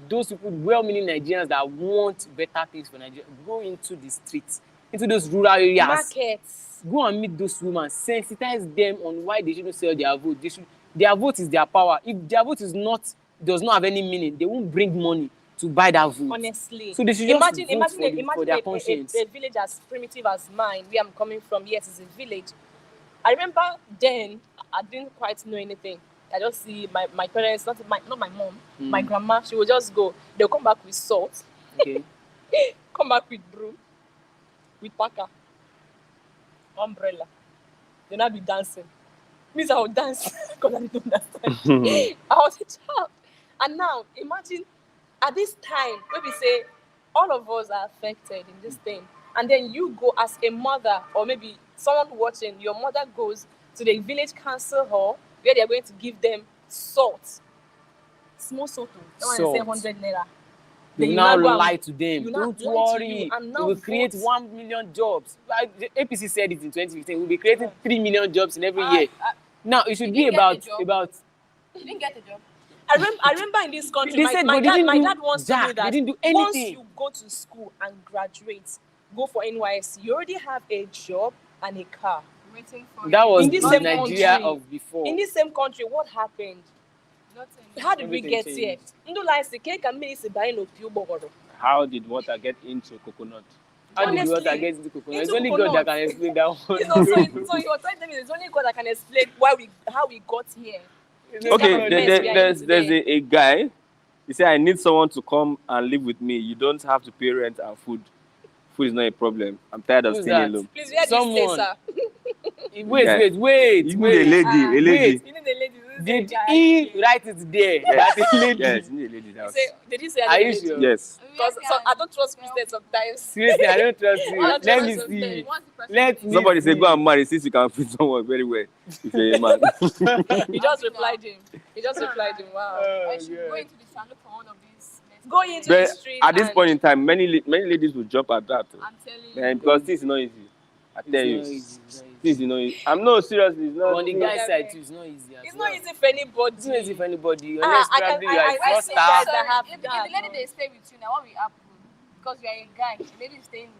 those people, well-meaning Nigerians that want better things for Nigeria, go into the streets, into those rural areas. markets. Go and meet those women, sensitize them on why they shouldn't sell their vote. Their vote is their power. If their vote does not have any meaning, they won't bring money to buy that vote. Honestly, So they should just imagine vote for their conscience. a village as primitive as mine, where I'm coming from. Yes, it's a village. I remember then I didn't quite know anything. I just see my parents, not my mom, my grandma. She would just go. They'll come back with salt, Okay. come back with broom, with packer, umbrella. They'll not be dancing. Means I will dance because I don't understand. I was a child. And now, imagine at this time, where we say all of us are affected in this thing. And then you go as a mother, or maybe someone watching, your mother goes to the village council hall where they're going to give them salt. Small salt. Don't Salt. want to say 100 naira. They Then will you now now go and- lie to them. you now Don't lie to worry. you and We now will create vote. 1 million jobs. Like, the APC said it in 2015. We'll be creating 3 million jobs in every year. Now it should You be didn't get a about. job. You didn't get a job. I remember in this country, They my, said my they dad, didn't my do dad once told me jack. that They didn't do once anything. you go to school and graduate, go for NYSC, you already have a job and a car. Waiting for That was In this the same Nigeria country, of before. In this same country, what happened? nothing. How did we Everything get changed. here? Ndo like the cake and me is buying no pure bogoro. How did water get into coconut? How did Honestly, water get into coconut? It's into only God that coconut. can explain that one. You know, so you're trying to tell me there's only God that can explain how we got here. Okay, kind of mess we are in there's today. a guy. He said, I need someone to come and live with me. You don't have to pay rent and food. Food is not a problem. I'm tired of Who's staying that? alone. Please, where do you Someone. stay, sir? Wait. You need a lady, a lady. Wait, you need a lady. This is Did a guy. he write it there? Yes. That a lady. Yes, you need a lady. You That's... say, did he say Are you lady? sure? Yes. Because so, I don't trust Christians sometimes. Seriously, I don't trust you. What Let trust me of see. them? Let me Somebody say see. go and marry since you can feed someone very well. If you're a man. He just replied him. Wow. I should yeah. go into the salon for one of these. Go into But the street. at this and- point in time, many ladies will jump at that. I'm telling you. Man, because this is not easy. I It's tell not you. easy, it's not easy. This is not easy. I'm not seriously. It's not. On the it's guy's not- side too, it's not easy. as It's well. not easy for anybody. It's not easy for anybody. Ah, Unless I can- probably you I- are I a first see star. guys Sorry, that have if that, the lady no. they stay with you now, what will happen? Because you are a guy, the lady is staying with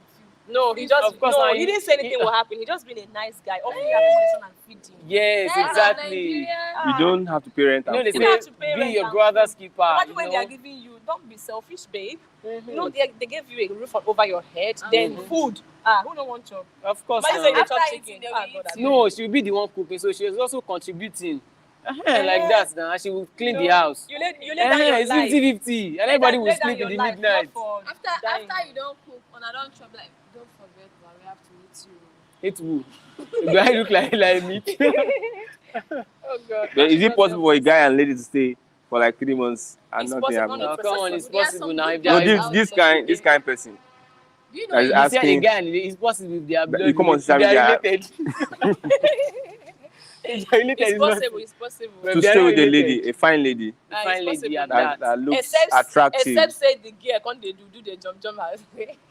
you. No, he just Of course, no. now He he- didn't say anything will happen. He just been a nice guy. Offering you accommodation and feeding. Yes, Then exactly. Nigeria- You don't have to pay rent You know, and they food. You don't have say, to pay be rent your and brother's keeper. Imagine You when they are know? giving you, don't be selfish, babe. Mhm. You know, they gave you a roof over your head, then food. Who don't want job? Of course. Why you now. say they After chop eating, chicken? they will Ah, eat. God, I beg. No, she will be the one cooking, so she is also contributing. Like that now. She will clean the house. You lay down your It's life. 50-50. And everybody will Lay down sleep your in the life, midnight. not for dying. After you don't cook, on I don't chop, like, don't forget, but we have to eat you. It will. Do I look like me? Oh God. But is it possible for a guy and lady to stay for like 3 months and It's nothing possible, happens? no. No, come on, it's There are possible some now. good If they No, are, guys this kind person. Do you know That is it? you see a asking. guy, and it's possible if they are But blood you come on, related. If they are Sammy, related. If they are related, It's it's not- possible. It's possible. Well, To they are stay not with a related. lady, a fine lady Ah, fine it's lady possible. at that, that. looks Except attractive. say the girl can't they do the jump house.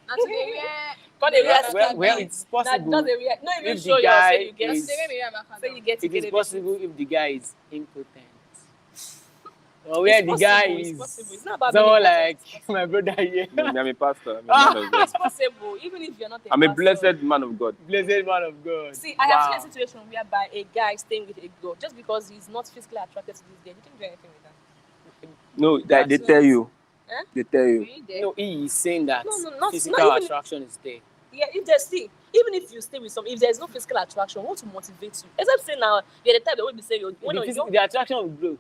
Now today, yeah. Can't they wear Well, skirt? it's possible. Not even if show the your guy say you get is- say you get It is get possible if the guy is impotent. Or It's where the guy possible, it's is possible. It's not about being someone important. like my brother here. No, I'm a pastor. I'm a man of God. It's possible, even if you're not a I'm a pastor. blessed man of God. Blessed man of God. See, I have Wow. seen a situation whereby a guy staying with a girl just because he's not physically attracted to this girl, he didn't do anything with that. No, that they That's tell you. Eh? They tell you. Really there? No, he is saying that No, not physical even- attraction is there. Yeah, if there's even if you stay with some, if there's no physical attraction, what to motivate you? Except say now, you're the type that will be saying The attraction will grow.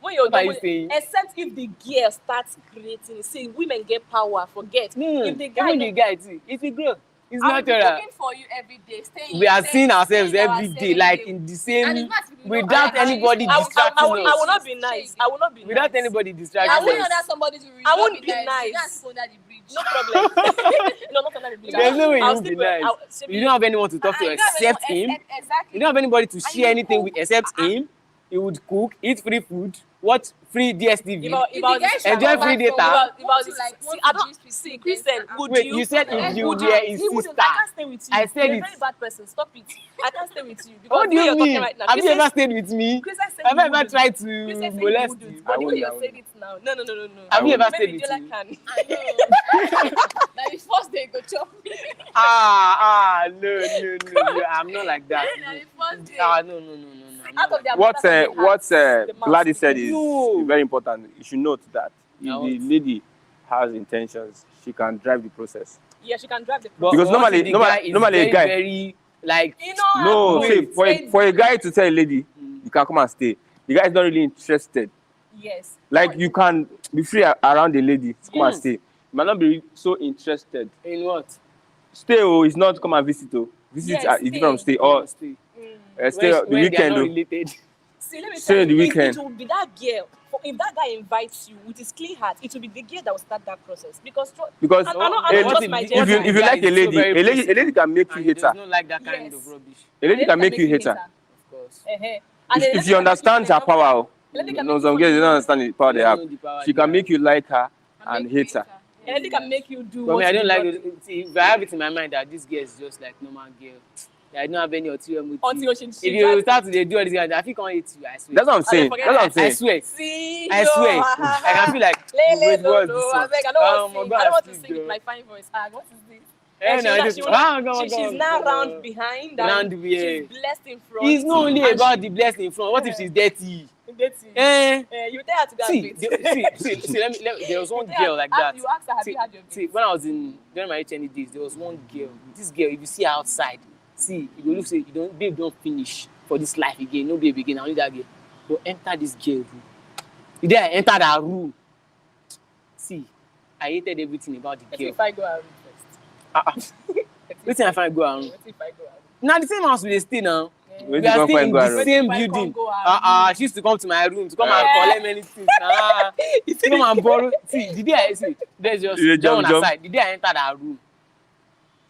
when you're What are you done, saying? except if the girl starts creating, see, women get power, forget. No, If the guy even the guy too, it will grow. It's I will be natural. cooking for you every day. Staying We are staying- seeing ourselves staying every ourselves day, like day. in the And same, it's not if you without don't- anybody I will distracting us. not be nice. I will not be Without nice. anybody Yeah, distracting when us. under somebody's roof, I you won't don't be You nice. just go under the bridge. No problem. No, not under the bridge. There's no way you I'll won't be sleep where- nice. I'll sleep You don't have anyone to talk to You don't have except anyone- him. Exactly. You don't have anybody to And share you anything cook. with except him. He would cook, eat free food, watch free DSTV. If I If was the guy this- should Enjoy come free back data. from work, If I was want to, this- like, see, want I to don't gist with see, you, Christian, then, would Wait, you? you said if you would were his He wouldn't. sister. I can't stay with you. I said You're a it. very bad person. Stop it. I can't stay with you. Because What do the way you you're mean? talking right now, Have you Christian- ever stayed with me? Christian said Have you I ever wouldn't. tried Christian to said you molest wouldn't. you? But the way wouldn't, you I said wouldn't. it now, no. Have you ever wouldn't. stayed Maybe with Jola me? can. I know. That is first day go chop. No, I'm not like that. That is first day. No. I'm not Out of like their What brothers and their hearts, the mouth Gladys said speaks. is No. very important. You should note that if I the won't. lady has intentions, she can drive the process. Yeah, she can drive the But Because what normally- if the normally- guy is normally a very, guy- very like You know, No, wait, see, for a guy to tell a lady, you can come and stay. The guy is not really interested. yes. Like you can be free around the lady to come and Yes. stay. You might not be so interested. in what? Stay is not come and visit. Visit Yes, is different from stay. stay. Or Stay. Stay the when they are weekend. not Though. related. See, let me Stay tell the you, weekend. it will be that girl. If that guy invites you with his clean heart, it will be the girl that will start that process. Because Because I What don't what trust if my the- gender. what if you like a guy is so lady, very a lady possible can make you and hate he does her. not like that kind Yes. of rubbish? A lady can make you hate her. Of course. And If you understand her power, no, some girls they don't understand the power they They don't have. know the power She they can have. make you like her and hate her. a lady can make you do But what me, I you don't did like not it. do. See, if I have it in my mind that this girl is just like normal girl, that I don't have any ulterior motive. Until she If you start to do all this, I feel can't hate you. I swear. That's what I'm saying. forget That's what I'm that. I saying. swear. See, I swear. Like I feel like wait, no, what's no, this I one? beg, I don't want to sing. go I don't want to and sing speak, with girl. my fine voice. What is this? Eh, no, just- She's now round behind and Round, yeah. she's blessed in front. It's not only and about the blessing in front. What if she's dirty? You tell her to go and See, bathe. see, let me, there was one You tell her- girl like that. You ask her, have See, you had your see, bath? when I was during my HND days, there was one girl. This girl, if you see her outside, see, you go look, say, you don't, babe, don't finish for this life again. No babe again, only that girl. But enter this girl room. The day I entered her room, see, I hated everything about the Let's see girl. if I go and first. Wetin I find go around? Let's see if I go and Now the same house we dey stay now. Wait We are till staying in go the around. same Wait till building. come go around. She used to come to my room to come and Yeah. collect many things. To come and borrow. See, the day I see, there's just You dey that one jump. aside. The day I entered her room,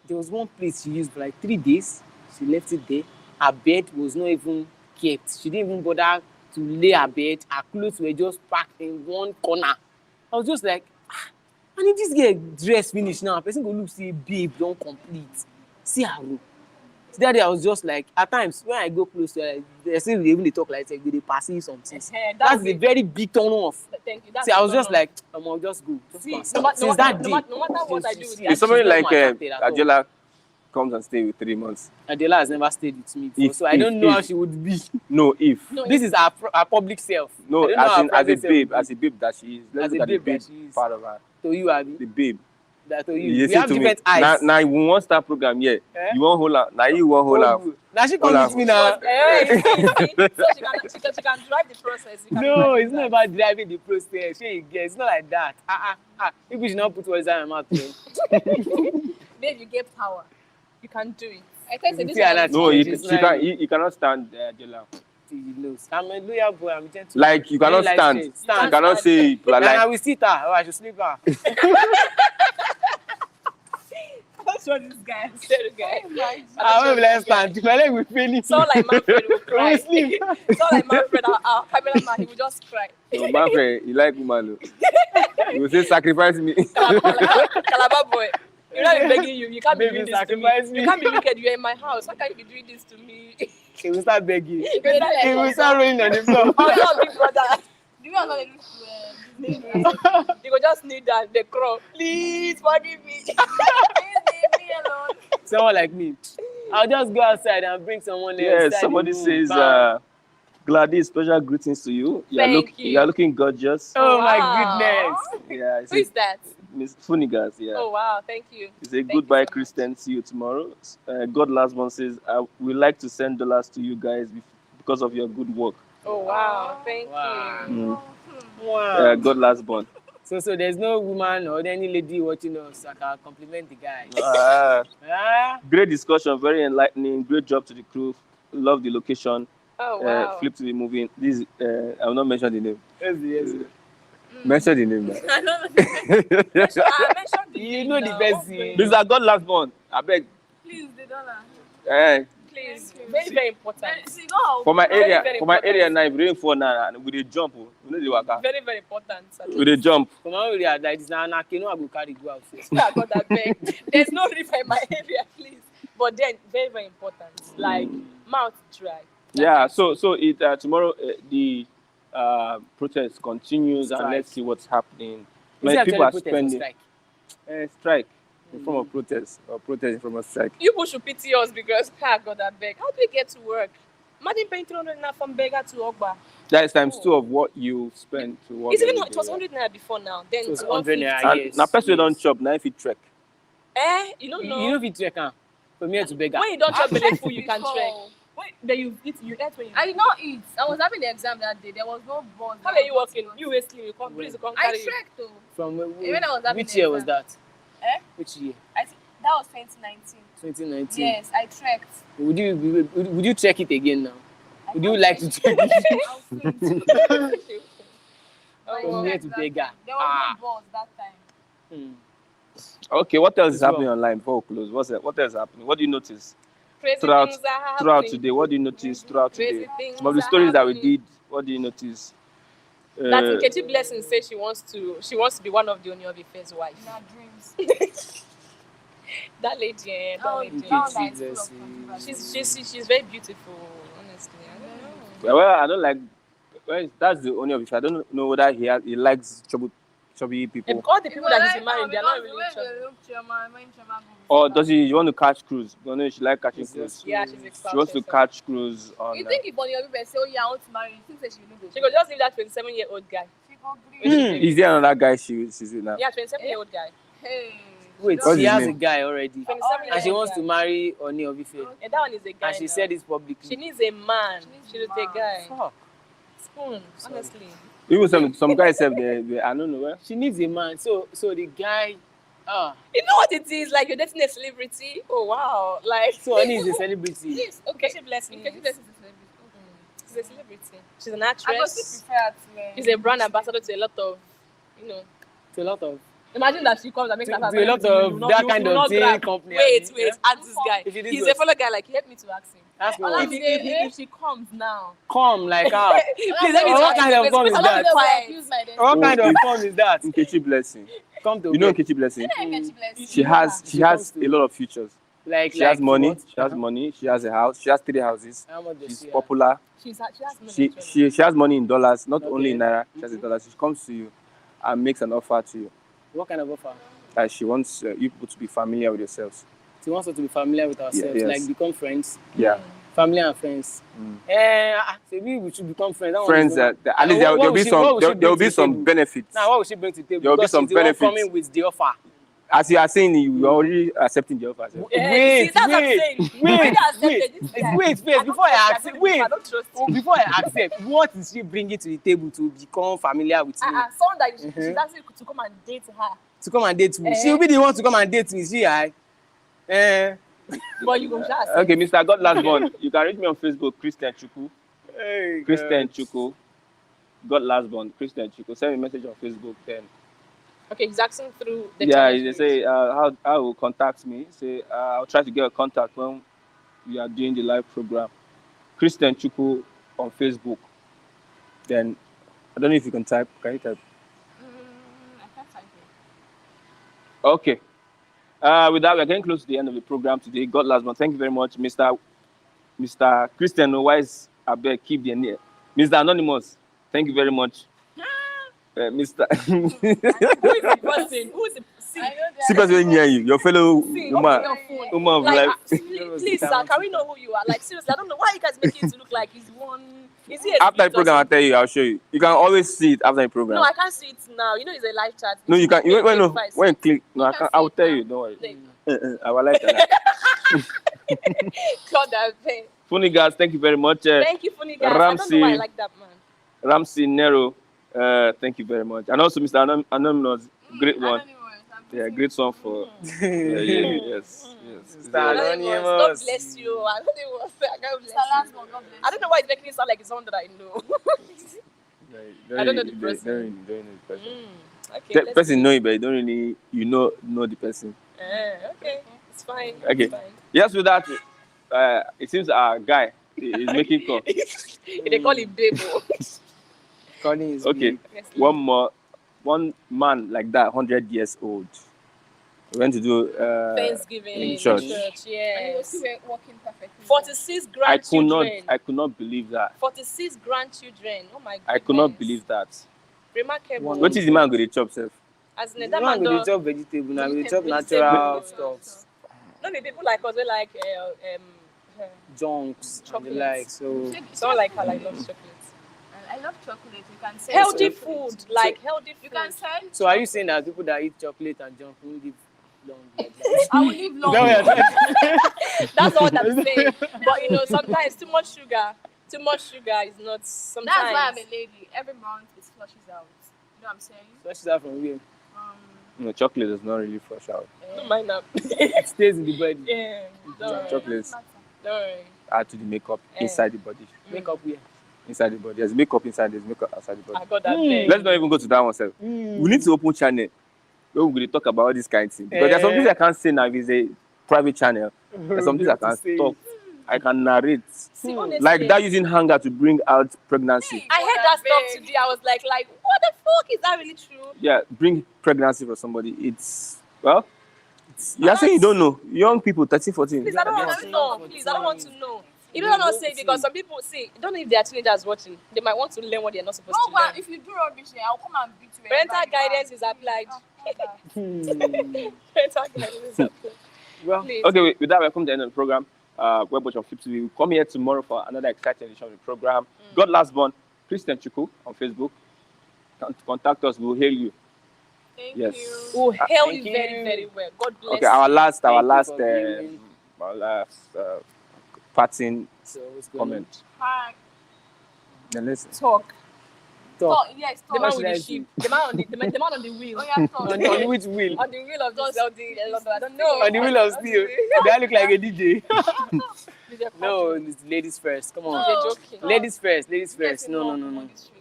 there was one place she used for like 3 days. She left it there. Her bed was not even kept. She didn't even bother to lay her bed. Her clothes were just packed in one corner. I was just like, and if this girl dress finish now, person go look say, babe, don't complete. See her room. So that day I was just like, at times when I go close to her, they say they even dey talk like they perceive some things. That's a very big turn off. Thank you. That's See, I was the just turn off. like, I'll just go. Just See, go and no matter- since that day, no matter what I do with she's- that, If somebody she's not like attracted at all. Adela comes and stay with 3 months, Adela has never stayed with me before, If- so I don't know if- how she would be. no, if No, This is her public self. no, I don't know how as her a private self babe, would be. as a babe that she is. Let's As look a at the babe that babe she is. part of her. To you, Abi. The babe. That to you. You We have different eyes. Now you won't start program here. Eh? You won't hold out. Now you won't hold out. Now she Hold comes on. with me now. Hey, so she can drive the process. You can No, imagine it's not that. about driving the process. She gets. It's not like that. People should not put words in my mouth. Babe, you get power. You can do it. I tell you, this See, and is No, She's like- you cannot stand Adela. He knows. I'm a loyal boy. I'm gentle. Like you cannot Like stand. straight. You Stand. cannot say And I like will sit her. Oh, I should sleep her. That's what this guy said, guy. I will let stand. My leg will fail it. So like Manfred will cry. will sleep. So like Manfred, our cameraman, he will just cry. no, my friend, you like woman. You will say sacrifice me. Calabar boy. You know I'm begging you. You can't be Baby, doing this to me. sacrifice me. You can't be wicked. You're in my house. How can you be doing this to me? He will start begging. You're not like He will us. start rolling on the floor. I'm not big brother. Do you not look You go just need that. The crow. Please forgive me. Please leave me alone. Someone like me. I'll just go outside and bring someone else. Yes, inside somebody the room. says Bam. Gladys, special greetings to you. Thank you. You are looking gorgeous. Oh Wow. my goodness. Yeah, it's Who is that? Miss Funigas, yeah. Oh wow, thank you. It's a you goodbye, so much. Christian. See you tomorrow. God last one says, I would like to send dollars to you guys because of your good work. Oh wow, thank Wow. you. Wow. God last born. So there's no woman or any lady watching us that can compliment the guy. Great discussion, very enlightening. Great job to the crew. Love the location. Oh wow. Flip to the movie. This I will not mention the name. Yes. Mention the name. Man. I don't know. I mentioned the You name know the now. best thing. This is a God last born. I beg. Please, the dollar. Please, very very important. See, go. For my Very, area, very for my area important. now, if rain fall now, and we dey jump. We know the waka. Very very important. We dey jump. Come on, we are like this now. I cannot go carry go out. I got that beg. There's no river in my area, please. But then very very important. Like mouth dry. Yeah. So it tomorrow the protest continues, and Strike. let's see what's happening. Is Many it people actually are protest or spending strike? strike in form of protest or protest in form of strike. You people should pity us because I got that beg. How do we get to work? Imagine paying 300 naira from beggar to Ogba. That is times 2 of what you spend to work. It's even every it was day, 100 naira before now. Then It was it's 100 150. naira. And Yes, now person yes. don't chop, now if you trek. You don't know. You know if you trek from here to beggar. When you don't chop belly full, you can Before. trek. Wait, then you eat when you. I did not eat. I was having the exam that day. There was no bus. How are you working? You wasting. You come, please come I carry you. trekked though. From When I was having which the year was exam. that? Eh? Which year? I think that was 2019. 2019. Yes, I trekked. Would you check it again now? Would you like to check it? I'll faint. Oh, From well. here to Bega. There was no bus that time. Hmm. Okay, what else is As well. happening online before we close? What else is happening? What do you notice Crazy throughout things are happening. throughout today? What do you notice throughout Crazy today? things Some of the are stories that we happening. did. What do you notice? That Nkechi Blessing says she wants to be one of the Onyobi's wife. In our dreams. That lady, that lady. That one that is full of Jesus. controversy. She's very beautiful, honestly. I don't know. Well, I don't like. Well, that's the only of it. I don't know whether he likes chubby people, And all the people that he's marrying, they're not really chubby. or does he want to catch cruise? No, no, she like catching Jesus. cruise. Yeah, she's She excited. wants to catch cruise on. You think if on your people say, oh yeah, I want to marry, you think that she will go? She could just leave that 27-year-old guy. She go green. Is there another guy she's with now? Yeah, 27-year-old guy. Hey. Wait, What's she his has a name? guy already. 27-year-old And she wants to guy. marry Oni of Ife. And that one is a guy. And she now. said it publicly. she needs a man. She She needs needs a a man. guy. Fuck. Spoon, honestly. Even some guys have I don't know where. She needs a man. So the guy, You know what it is? Like you're dating a celebrity. Oh wow! Like so Oni is a celebrity. Yes, okay, okay. she bless me. Nkechi Blessing is a celebrity. She's a celebrity. She's an I go actress. still prefer to. She's a brand ambassador to a lot of, you know. It's a lot of Imagine that she comes and makes To- an to a lot of that kind of thing company, Wait, abi, wait, yeah? ask this guy. If it is He's what- a fellow guy. Like, help me to ask him. That's me. All What. I'm If she comes now, Come like how? please let me. What kind of form is A lot that? of them Quiet. will accuse my destiny. What kind of it's- form is that? Nkechi Blessing. Come to You know get- Nkechi Blessing? Nkechi Blessing. She has She comes a to- lot of features. like She has money. what? She has money. She has a house. She has 3 houses. How much does She's she have? popular. She has money. She has money in dollars, not Okay. only in naira. She has in dollars. She comes to you and makes an offer to you What kind of offer? that she wants you people to be familiar with yourselves. She wants us to be familiar with ourselves, yes. like become friends, Yeah, family and friends. Mm. Maybe we should become friends. That one friends. is not- At least What there'll will be she- some. what will she There will bring be to the some table? benefits. Now, what will she bring to the table? There will be Because some she's the one benefits. coming with the offer. As you are saying, you are already accepting the offer. sir. Wait, see, that's what I'm wait, saying. wait, Already accepted wait, this guy. wait, I don't before I trust accept, you. wait, I don't trust you. before I accept, what is she bringing to the table to become familiar with me? Someone that she's Mhm. asking to come and date her. To come and date me? Eh. She'll be the one to come and date me, see, But you go just Okay, Mr. God Last Born, you can reach me on Facebook, Christian Chuku. Hey, Christian Chuku. God Last Born, Christian Chuku. Send me a message on Facebook then. Okay, he's asking through the Yeah, challenge they page. say how will contact me. Say I'll try to get a contact when we are doing the live program. Christian Chuku on Facebook. Then I don't know if you can type. Can you type? I can't type it. Okay. With that, we're getting close to the end of the program today. God last one. Thank you very much, Mr. Christian Owais. I beg, keep the name. Mr. Anonymous. Thank you very much. Mr. Who is the person? Who is the see? I know See person near you, your fellow See, woman, open your phone. woman of Like, life. please, sir, can we know who you are? Like, seriously, I don't know why you guys make it look like he's one. Is he a After the spirit or program, I'll something? tell you. I'll show you. You can always see it after the program. No, I can't see it now. You know, it's a live chat. No, you can. Wait, When wait, fine. when you click, no, I You can can. I will see it tell now. you. Don't worry. Wait. I will like that. God, that pain. Funny guys, thank you very much. Thank you, funny guys. I don't know why I Ramsey. like that man. Ramsey Nero, thank you very much. And also Mr. Anonymous, great one. Yeah, great song for. Yes. Mr. God Anonymous. bless you. I don't know what God bless Mr. Last you. one, God bless I don't know why it's making it sound like it's someone that I know. I don't know the person. Don't know the person. Okay. The let's person see. know you, but you don't really, know the person. Okay. It's fine. Okay. It's fine. Yes, with that, it seems our guy is making call. They call him Debo. Calling is Okay, big. one man like that, 100 years old. We went to do Thanksgiving in church. And he was Yes. still working perfectly. 46 I grandchildren. could not believe that. 46 grandchildren. Oh my god. I could not believe that. Remarkable. One- What is the man going to chop self? As in The that man man with the don't. chop vegetable, now with the chop Vegetable. natural stuff, No, the people like us, we like junks and the Chocolates. like. So someone like her like loves chocolate. And I love chocolate. You can sell Healthy chocolate. food, like healthy food. You can sell. so are you saying that people that eat chocolate and junk won't live long? Like I will live long. That's all I'm saying. But you know, sometimes too much sugar is not. Sometimes. That's why I'm a lady. Every month it flushes out. You know what I'm saying? Such that from where? Um, No, chocolate does not really flush out. Don't mind that. It stays in the body. Yeah. Don't worry. Chocolates Don't worry. add to the makeup inside the body. Makeup here. Inside the body. There's makeup inside, there's makeup outside the I body. got that Mm. there. Let's not even go to that one, sir. We need to open channel where we're going to talk about all these kind of things. Because there's some things I can't say now if it's a private channel. There's some things I can talk. I can narrate. See, honestly, Like that using hunger to bring out pregnancy. I heard that stuff today. I was like, what the fuck? Is that really true? Yeah, bring pregnancy for somebody. You're saying you don't know. Young people, 13, 14. Please, I don't want to know. Please, I don't want to know. You don't know, say, because some people say, don't know if they are teenagers watching. They might want to learn what they're not supposed to learn. If you do rubbish, I'll come and beat you. Parental guidance is applied. Parental guidance is applied. Well, Please. Okay, with that, we come to the end of the program. Webwatch on 50. We will come here tomorrow for another exciting edition of the program. God Last Born, Christian Chuku on Facebook. Contact us, we'll hail you. Thank Yes. you. We'll hail Thank you you. very, very well. God bless Okay, our last Thank you for viewing. parting so what's going comment. Hi. Then listen. Talk. Talk. Talk. Yes, The talk. man should with I the do? sheep. The man on the wheel. Oh, yeah, talk. On which wheel? On the wheel of this building. I don't know. On the wheel of steel. Do I look like a DJ? DJ No, it's ladies first. Come on. You're joking. Ladies first. Ladies Yes, first. you know, No. on the street.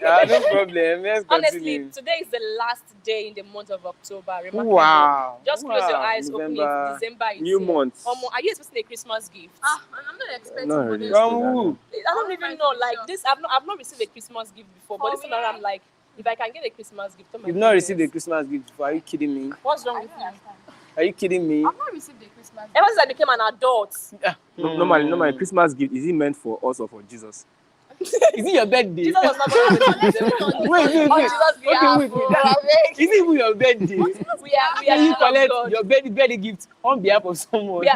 No problem. Let's Honestly, continue. today is the last day in the month of October. Remarkable. Wow. Just close your Wow. eyes, open November. it. December is New here. month. Are you expecting a Christmas gift? I'm not expecting Not for really. this. From who? I don't even know. Like this, I've not received a Christmas gift before. But Oh, this time around, I'm like, if I can get a Christmas gift, oh my You've not goodness. received a Christmas gift before. Are you kidding me? What's I wrong don't with you? understand. Are you kidding me? I've not received a Christmas gift. Ever since I became an adult, Normally, Christmas gift, is it meant for us or for Jesus? Is it your birthday? Jesus was not going to give them. Wait. On Jesus' behalf, wait. oh, Is it even your birthday? we are Can you children of collect God. your birthday gift on behalf of someone? We are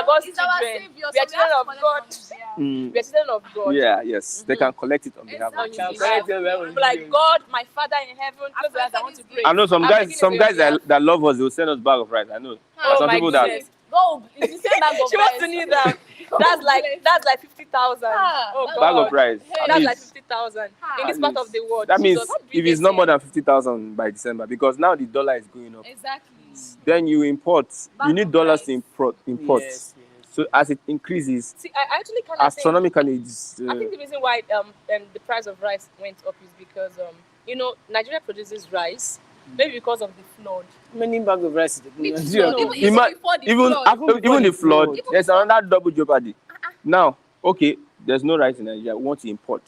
God's It's our children. savior, We are so children have of to collect God. from him. We are children of God. Yeah, yes. They can collect it on behalf of Exactly. Jesus. Collect your birthday. But like God, my Father in heaven, close your eyes. I want to pray. I know some I'm guys, taking away your that love us, they will send us bag of rice. I know. Oh some my people goodness. Go, if you say bag of She wants rice. to need that. That's like 50,000. Ah, Oh bag God. Bag of rice. Hey, At That's like least. 50,000 Ah. in this At part least. of the world. That means Jesus, if it's not more than 50,000 by December, because now the dollar is going up, Exactly. then you import. Bag You need of dollars rice. to import. Yes. So as it increases, see, I actually kind of think. astronomically, it's, I think the reason why the price of rice went up is because Nigeria produces rice, maybe because of the flood. How many bags of rice is the Me too. Nigeria? Even Ima- before the even flood. after, even the flood, Even there's another double jeopardy. Now, okay, there's no rice in Nigeria. We want to import.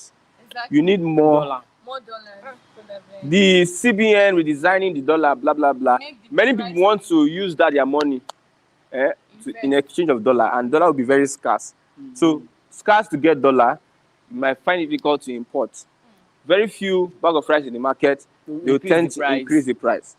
Exactly. You need more. Dollar. More dollars. The CBN redesigning the dollar, blah blah blah. Make the Many price people want to use their money, in exchange of dollar, and dollar will be very scarce. So scarce to get dollar, you might find it difficult to import. Very few bag of rice in the market. They will tend to increase the price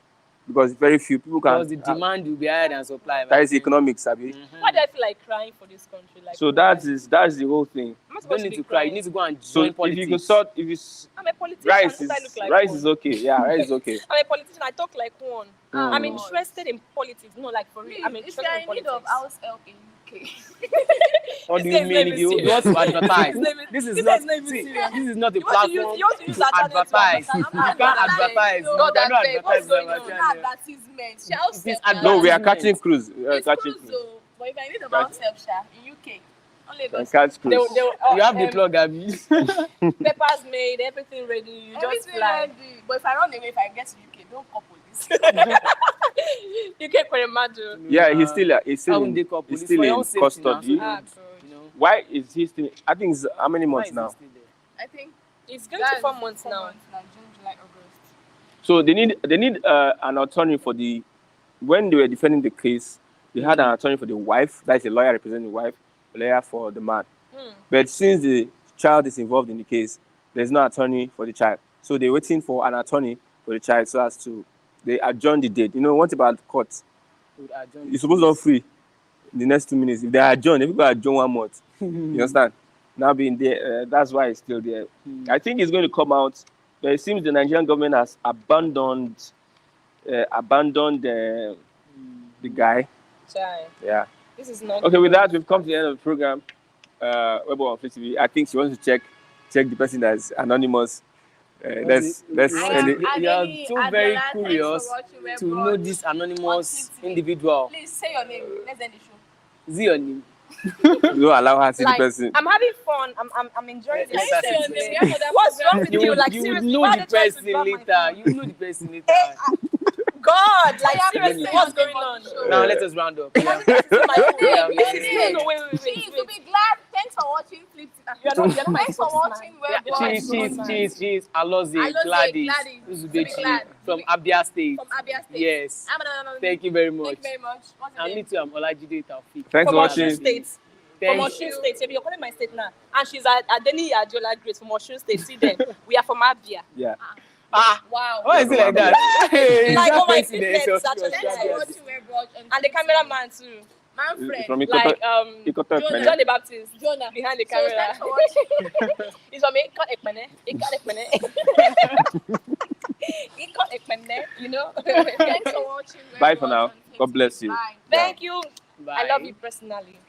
because very few people Because can. the demand will be higher than supply. That is economics, Abi. Why do I feel like crying for this country? Like, So that's the whole thing. I'm not You supposed don't to need be to cry. You crying. need to go and So join if politics. you can sort, if it's I'm a politician. rice Don't I look like rice one? is okay. Yeah, rice is okay. I'm a politician. I talk like one. Mm. I'm interested in politics. No, like for real. I'm If interested you are in in need politics. of house help in UK, What do This you is mean? not You even want to advertise? This is not even- This is this not. is not even See, serious. this is not a You want to platform use our to channel to advertise. advertise. You I'm not can't advertising. advertise. You God, cannot I beg. advertise What's going our on? channel. advertisement. She house It is help. No, we are Advertisement. catching cruise. It's Catching cruise, cruise. though. But if I need of house help, in UK, only Can Lagos. catch cruise. You have the plug, Abby. Papers made, everything ready. You just Everything fly. ready. But if I run away, if I get to UK, don't call police. You can't imagine. Yeah, he's still How in, would they call he's police? still For your in own safety now, custody. so Ah, don't, good. you know. Why is he still? I think it's how many Why months is he now? still there? I think It's going to 4 months now. June, July, August. So they need an attorney for the. When they were defending the case, they had an attorney for the wife. That's a lawyer representing the wife, a lawyer for the man. But since the child is involved in the case, there's no attorney for the child. So they're waiting for an attorney for the child so as to they adjourn the date. You know, what about court? Would adjourn You're supposed to be free in the next 2 minutes. If they adjourn, everybody adjourn 1 month. You understand? Now being there, that's why it's still there. I think it's going to come out. But it seems the Nigerian government has abandoned the guy. Chai. Yeah. This is not Okay, with good. that, we've come to the end of the program. Webo on Free TV. I think she wants to check the person that's anonymous. Let's end it. You are so very curious to know this anonymous individual. Please say your name. Let's end the show. Is it your name? Don't allow her to see the Like, person. I'm having fun. I'm enjoying Let's this. say your name. We have other What's wrong programs. with you? Like, You would seriously, know why the they try to person grab my later. phone? You know the person later. God, like, Yeah, seriously, please what's say going your on? name on the show. Now let us round up. Yeah. My phone. Yeah, No, wait. Please, we'll be glad. Thanks for watching. Flip. You're not my Thanks for watching. Cheese. Alozie, Alozie, Gladys, Gladys, Uzubechi Glad. from Abia State. From Abia State. Yes. Thank Thank you very you much. very much. What's your And me name? too, I'm Olajide Taufik. Thanks for From Osun watching. State. From Thank Osun you. State. You're calling my state now. And she's at Adeni Ajola Grace from Osun State. See them. We are from Abia. Yeah. Wow. Why is it like that? Hey, Like, is that oh my coincidence goodness, or actually. Thanks for watching. We're brought And the cameraman too. Manfred. From Like Ikoto Ekpene. John the Baptist Jonah. behind the So camera. thanks for watching. He's from Ekpene. You know. Thanks for watching. We're Bye for brought now. on God bless you. Bye. Thank you. Bye. I love you personally.